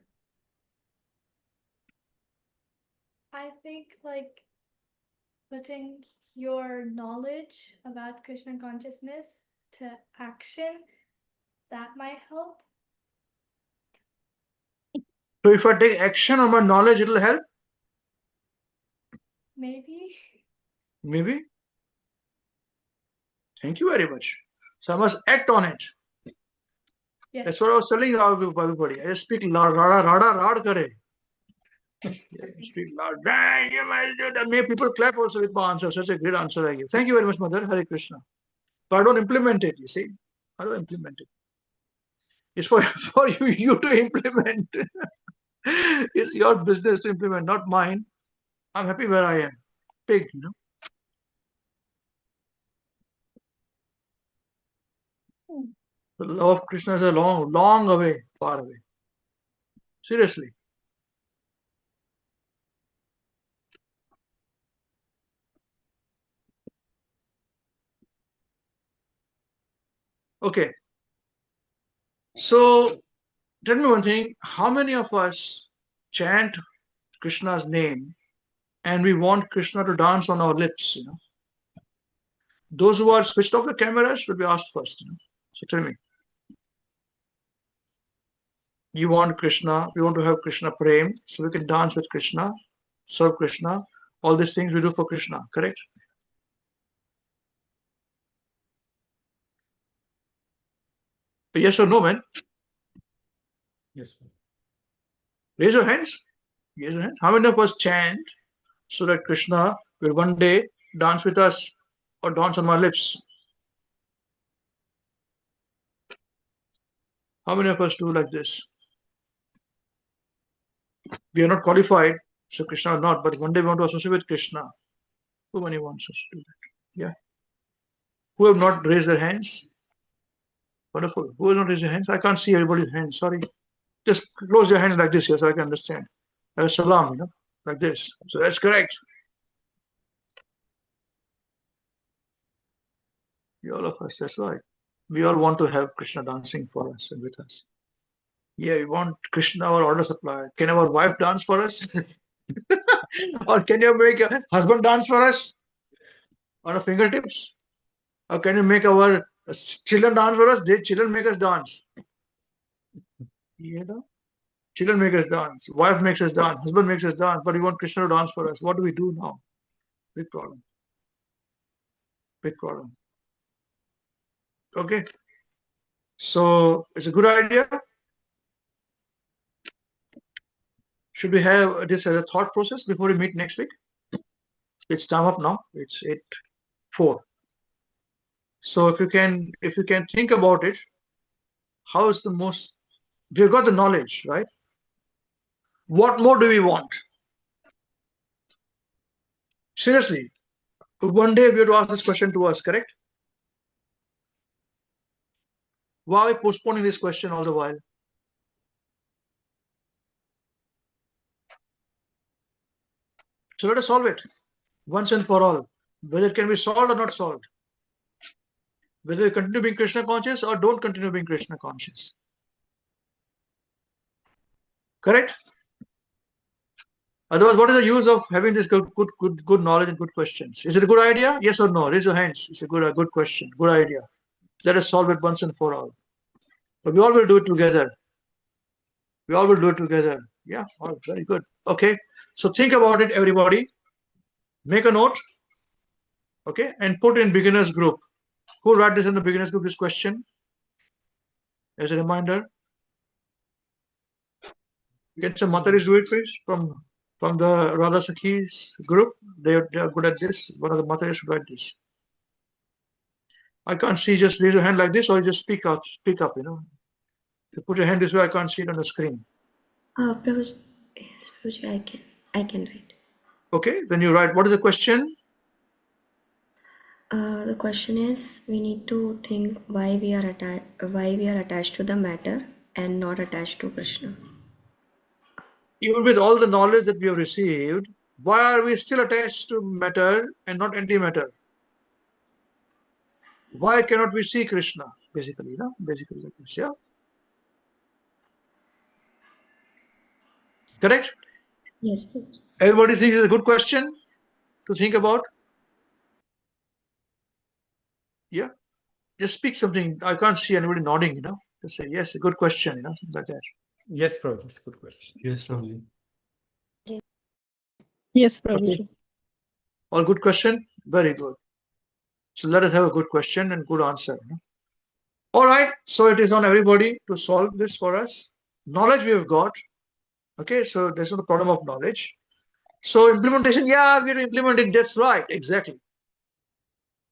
I think like putting your knowledge about Krishna consciousness to action, that might help. So if I take action on my knowledge, it will help? Maybe. Maybe. Thank you very much. So I must act on it. Yes. That's what I was telling everybody. I just speak rada kare. Speak loud. Bang, you must do that. May people clap also with my answer. Such a great answer I give. Thank you very much, Mother. Hare Krishna. But I don't implement it, you see. I don't implement it. It's for you to implement. It's your business to implement, not mine. I'm happy where I am. Big, you know. The love of Krishna is a long away, far away. Seriously. Okay. So tell me one thing. How many of us chant Krishna's name and we want Krishna to dance on our lips, you know? Those who are switched off the cameras will be asked first, you know. So tell me. You want Krishna, we want to have Krishna Prem, so we can dance with Krishna, serve Krishna, all these things we do for Krishna, correct? Yes or no, man? Yes. Raise your hands. Raise your hands. How many of us chant so that Krishna will one day dance with us or dance on my lips? How many of us do like this? We are not qualified, so Krishna or not, but one day we want to associate with Krishna. Who many wants us to do that? Yeah. Who have not raised their hands? Wonderful. Who has not raised their hands? I can't see everybody's hands. Sorry. Just close your hands like this here so I can understand. As salam, you know, like this. So that's correct. All of us, that's right. We all want to have Krishna dancing for us and with us. Yeah, we want Krishna, our order supplier. Can our wife dance for us? Or can you make a husband dance for us on our fingertips? Or can you make our children dance for us? They children make us dance. You know? Children make us dance. Wife makes us dance. Husband makes us dance. But we want Krishna to dance for us. What do we do now? Big problem. Big problem. Okay. So it's a good idea. Should we have this as a thought process before we meet next week? It's time up now. It's 8:04. So if you can think about it, how is the most, we've got the knowledge, right? What more do we want? Seriously, one day we have to ask this question to us, correct? Why are we postponing this question all the while? So let us solve it once and for all, whether it can be solved or not solved, whether we continue being Krishna conscious or don't continue being Krishna conscious. Correct? Otherwise, what is the use of having this good knowledge and good questions? Is it a good idea? Yes or no? Raise your hands. It's a good question, good idea. Let us solve it once and for all. But we all will do it together. We all will do it together. Yeah, all very good. Okay, so think about it, everybody. Make a note, okay, and put in beginners group. Who write this in the beginners group? This question as a reminder. Get some Mataris do it, please, from the Radha Sakhi's group. They are good at this. One of the Mataris should write this. I can't see. Just raise your hand like this, or just speak up. You know, if you put your hand this way, I can't see it on the screen. Prabhuji, yes, Prabhuji, I can write. Okay, then you write. What is the question? The question is, we need to think why we are attached to the matter and not attached to Krishna. Even with all the knowledge that we have received, why are we still attached to matter and not antimatter? Why cannot we see Krishna? Basically, basically like this, yeah. Correct? Yes, Prabhuji. Everybody thinks it's a good question to think about? Yeah. Just speak something. I can't see anybody nodding, Just say, yes, a good question, something like that. Yes, Prabhuji, it's a good question. Yes, Prabhuji. Yes, Prabhuji. Okay. All good question? Very good. So let us have a good question and good answer. All right. So it is on everybody to solve this for us. Knowledge we have got. Okay. So there's no problem of knowledge. So implementation, yeah, we have to implement it. That's right. Exactly.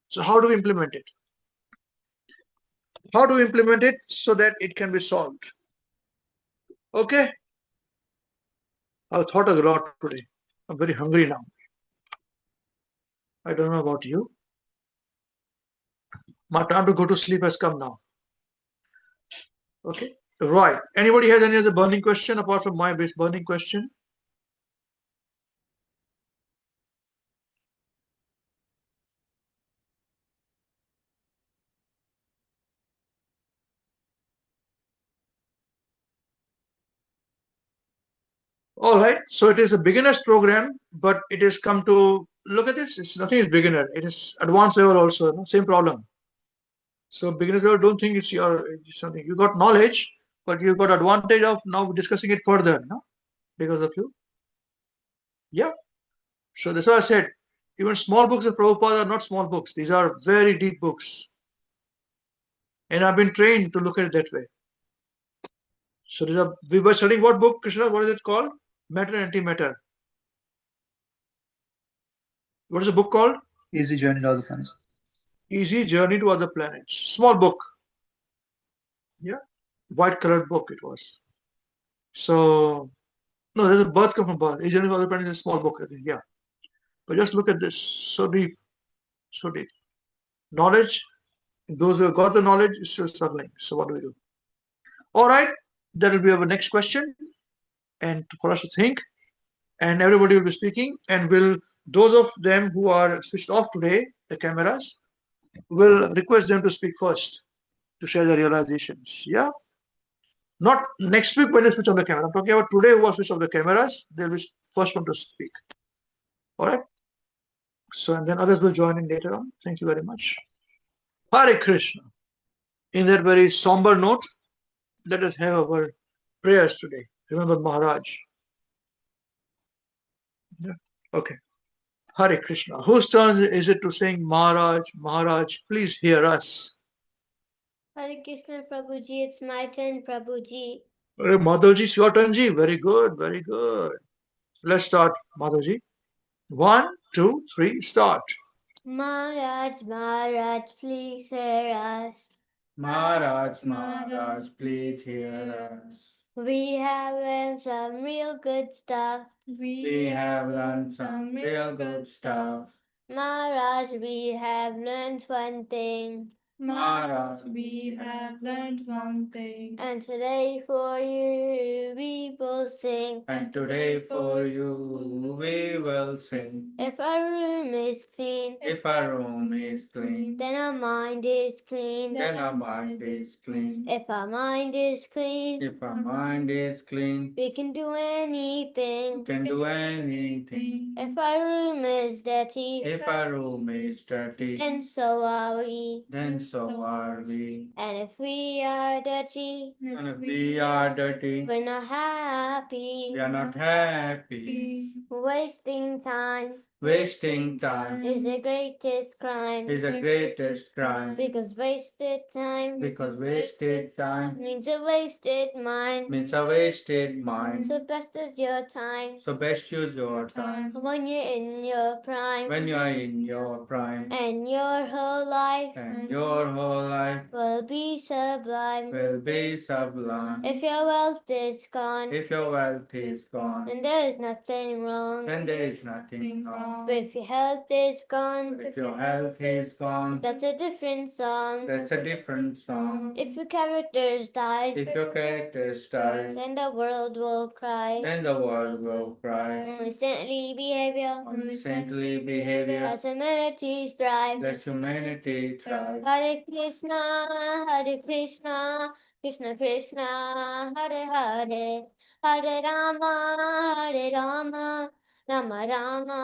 So how do we implement it? How do we implement it so that it can be solved? Okay. I've thought a lot today. I'm very hungry now. I don't know about you. My time to go to sleep has come now. Okay. Right. Anybody has any other burning question apart from my burning question? All right. So it is a beginner's program, but it has come to look at this. It's nothing is beginner. It is advanced level also. Same problem. So beginners level, don't think it's something. You got knowledge, but you got advantage of now discussing it further, because of you. Yeah. So that's why I said, even small books of Prabhupada are not small books. These are very deep books. And I've been trained to look at it that way. So we were studying what book, Krishna? What is it called? Matter and Antimatter. What is the book called? Easy Journey to Other Planets. Easy Journey to Other Planets. Small book. Yeah. White colored book it was. So, no, there's a birth come from birth. Easy Journey to Other Planets is a small book, I think. Yeah. But just look at this. So deep. So deep. Knowledge. Those who have got the knowledge is still struggling. So what do we do? All right. That will be our next question. And for us to think. And everybody will be speaking. And those of them who are switched off today, the cameras, will request them to speak first to share their realizations. Yeah. Not next week when they switch on the camera. I'm talking about today who are switch off the cameras. They'll be first one to speak. All right. So, and then others will join in later on. Thank you very much. Hare Krishna. In that very somber note, let us have our prayers today. Remember Maharaj. Yeah. Okay. Hare Krishna. Whose turn is it to sing Maharaj, Maharaj, please hear us? Hare Krishna Prabhuji, it's my turn, Prabhuji. Madhavji, it's your turn, ji. Very good, very good. Let's start, Madhavji. 1, 2, 3, start. Maharaj, Maharaj, please hear us. Maharaj, Maharaj, please hear us. We have learned some real good stuff. We have learned some real good stuff. Maharaj, we have learned one thing. Maharaj, we have learned one thing. And today for you we will sing. and today for you we will sing. If our room is clean, If our room is clean, then our mind is clean. then our mind is clean. If our mind is clean, If our mind is clean, we can do anything. we can do anything. If our room is dirty, If our room is dirty, then so are we. then so are we. And if we are dirty, And if we are dirty, we're not happy. we are not happy. Wasting time Wasting time is the greatest crime. is the greatest crime. Because wasted time Because wasted time means a wasted mind. means a wasted mind. So best is your time So best use your time when you're in your prime. when you are in your prime. And your whole life And your whole life will be sublime. will be sublime. If your wealth is gone, If your wealth is gone, then there is nothing wrong. then there is nothing wrong. But if your health is gone, If your health is gone, that's a different song. that's a different song. If your characters dies, If your character dies, then the world will cry. then the world will cry. Only saintly behavior On saintly behavior, lets humanity strive. let humanity thrive. Hare Krishna, Hare Krishna, Krishna Krishna, Hare Hare, Hare Rama, Hare Rama, Rama Rama,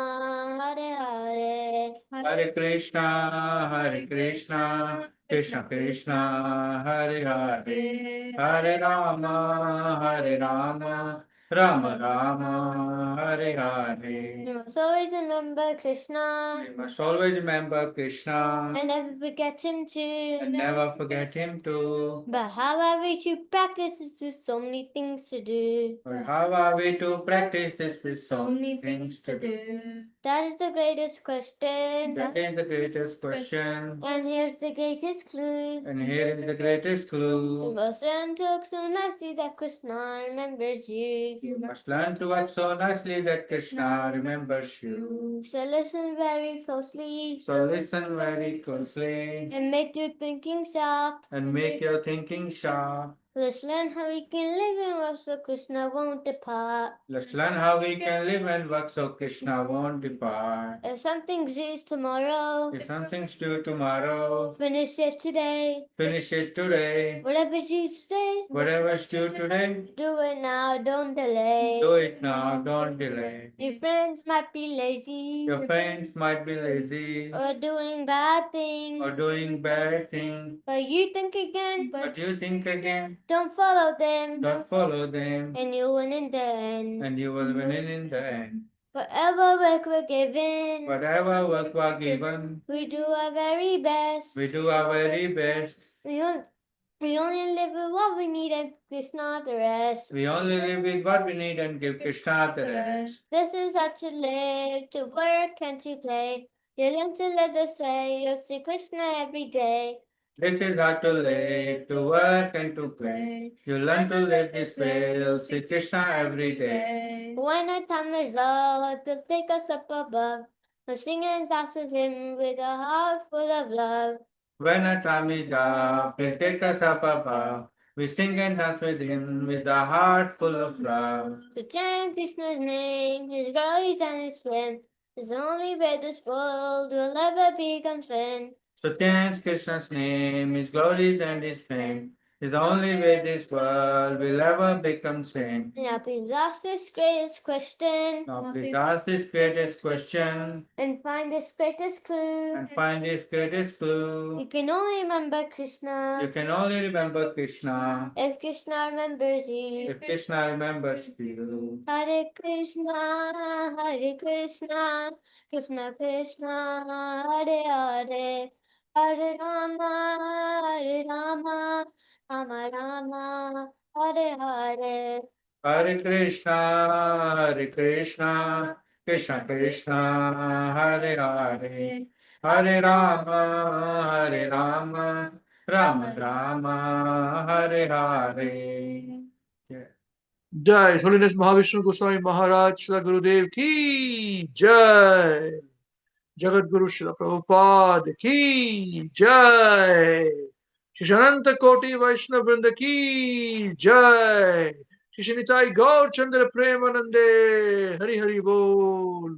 Hare Hare. Hare Krishna, Hare Krishna, Krishna Krishna, Hare Hare, Hare Rama, Hare Rama, Rama Rama, Hare Hare. You must always remember Krishna We must always remember Krishna and never forget him too. and never forget him too. But how are we to practice this with so many things to do? But how are we to practice this with so many things to do? That is the greatest question. That is the greatest question. And here's the greatest clue. And here is the greatest You clue. must learn to act so nicely that Krishna remembers you. You must learn to act so nicely that Krishna remembers you. So listen very closely So listen very closely and make your thinking sharp. and make your thinking sharp. Let's learn how we can live and work so Krishna won't depart. Let's learn how we can live and work so Krishna won't depart. If something's due tomorrow, If something's due tomorrow, finish it today. finish it today. Whatever's due today, Whatever's due today, do it now, don't delay. do it now, don't delay. Your friends might be lazy Your friends might be lazy or doing bad things, or doing bad things, but you think again, but you think again, don't follow them, don't follow them, and you win in the end. and you will win in the end. Whatever work we're given, Whatever work we're given, we do our very best. we do our very best. We only live with what we need and Krishna the rest. We only live with what we need and give Krishna the rest. This is how to live, to work and to play. You learn to let us say, you'll see Krishna every day. This is how to live, to work and to play. You learn to live this way, you'll see Krishna every day. When our time is up, he'll take us up above. We'll sing and dance with him with a heart full of love. When our time is up, he'll take us up above. We sing and dance with him with a heart full of love. To chant Krishna's name, his glories and his flame is the only way this world will ever become sin. So chant Krishna's name, his glories and his fame is the only way this world will ever become sane. Now please ask this greatest question Now please ask this greatest question and find this greatest clue. and find this greatest You clue. can only remember Krishna You can only remember Krishna if Krishna remembers you. if Krishna remembers you. Hare Krishna, Krishna Krishna, Hare Hare, Hare Rama, Rama Rama, Hare Hare. Hare Krishna, Krishna Krishna, Hare Hare, Hare Rama, Rama Rama, Hare Hare. Yeah. Jai His Holiness Mahavishnu Goswami Maharaj Srila Gurudev ki Jai. Jagat Guru Srila Prabhupada ki Jai. Shri Ananta Koti Vaishnava Vrinda ki Jai. Shri Nitai Gaur Chandra Premanande Hari Hari Bol.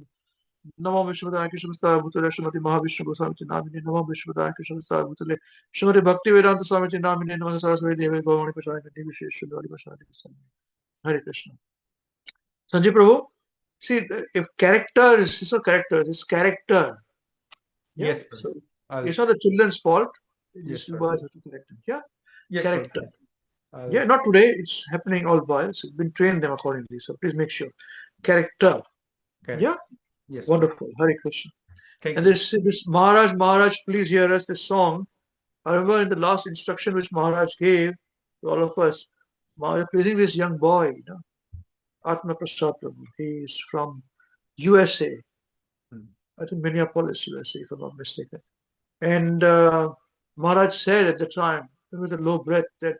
Namo Vishwadaya Krishna Bhutale Srimati Mahavishnu Goswami Namine Namo Vishwadaya Krishna Bhutale Srimati Bhakti Vedanta Swami Namine Namo Saraswati Devi Gaurani Prasad Devi Shri Shri Prasad Hare Krishna. Sanjay Prabhu, see if characters, it's not characters, it's character. Yeah? Yes, So I'll- it's not the children's fault. Yes, It's sir. boys have to correct them. Yeah? yes, Character. I'll- Yeah, not today. It's happening all boys. It's been trained them accordingly. So please make sure. Character. correct. Yeah? Yes, Wonderful. Hare Krishna. Thank And you. this Maharaj, please hear us this song. I remember in the last instruction which Maharaj gave to all of us, Maharaj praising this young boy, you know, Atma Prasad Prabhu. He is from USA. I think Minneapolis, USA, if I'm not mistaken. And Maharaj said at the time, with a low breath, that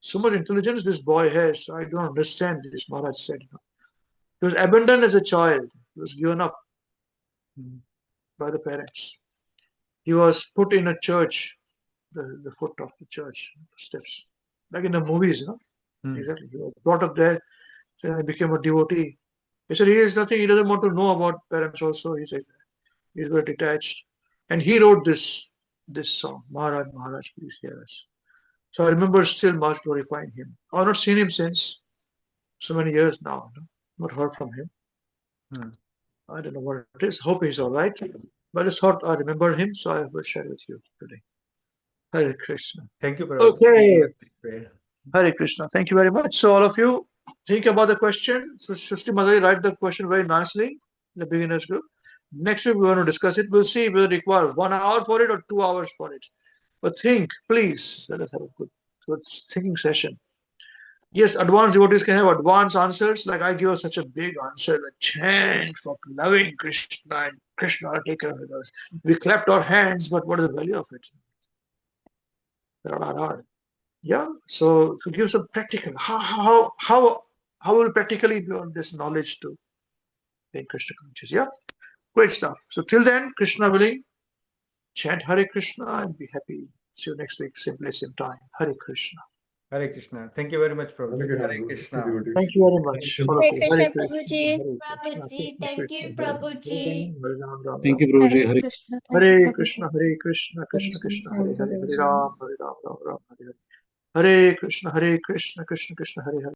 so much intelligence this boy has, I don't understand this, Maharaj said. You know. He was abandoned as a child. He was given up by the parents. He was put in a church, the foot of the church steps, like in the movies, you know. Exactly. He was brought up there, so he became a devotee. He said he has nothing, he doesn't want to know about parents also. He said he's very detached. And he wrote this song, Maharaj, please hear us. So I remember still much glorifying him. I've not seen him since so many years now. Not heard from him. I don't know what it is. Hope he's all right. But I just thought I remember him, so I will share with you today. Hare Krishna. Thank you, Prabhu. Okay. Prayer. Hare Krishna. Thank you very much. So all of you think about the question. So Srishti Madhuri write the question very nicely in the beginners group. Next week we're going to discuss it. We'll see whether we require 1 hour for it or 2 hours for it. But think, please, let us have a good thinking session. Yes, advanced devotees can have advanced answers. Like I give such a big answer, like chant for loving Krishna and Krishna will take care of us. We clapped our hands, but what is the value of it? Yeah. So to give some practical, how will practically build this knowledge to in Krishna conscious? Yeah. Great stuff. So till then, Krishna willing, chant Hare Krishna and be happy. See you next week, same place, same time. Hare Krishna. Hare Krishna. Thank you very much, Prabhu. Hare Krishna. Thank you very much. All of Hare you. Krishna, Hare Krishna. Prabhuji. Hare Prabhuji, Krishna. thank you, Prabhuji. Hare Ram, Ram, Thank you, Ram. Prabhuji. Hare Hare Krishna. Thank you, Hare Prabhuji. Krishna, Hare Krishna, Krishna Krishna, Hare Thank you, Hare, Hare Prabhuji. Ram, Hare Ram, Ram Ram, Hare Hare. Hare Krishna, Krishna Krishna, Hare Hare.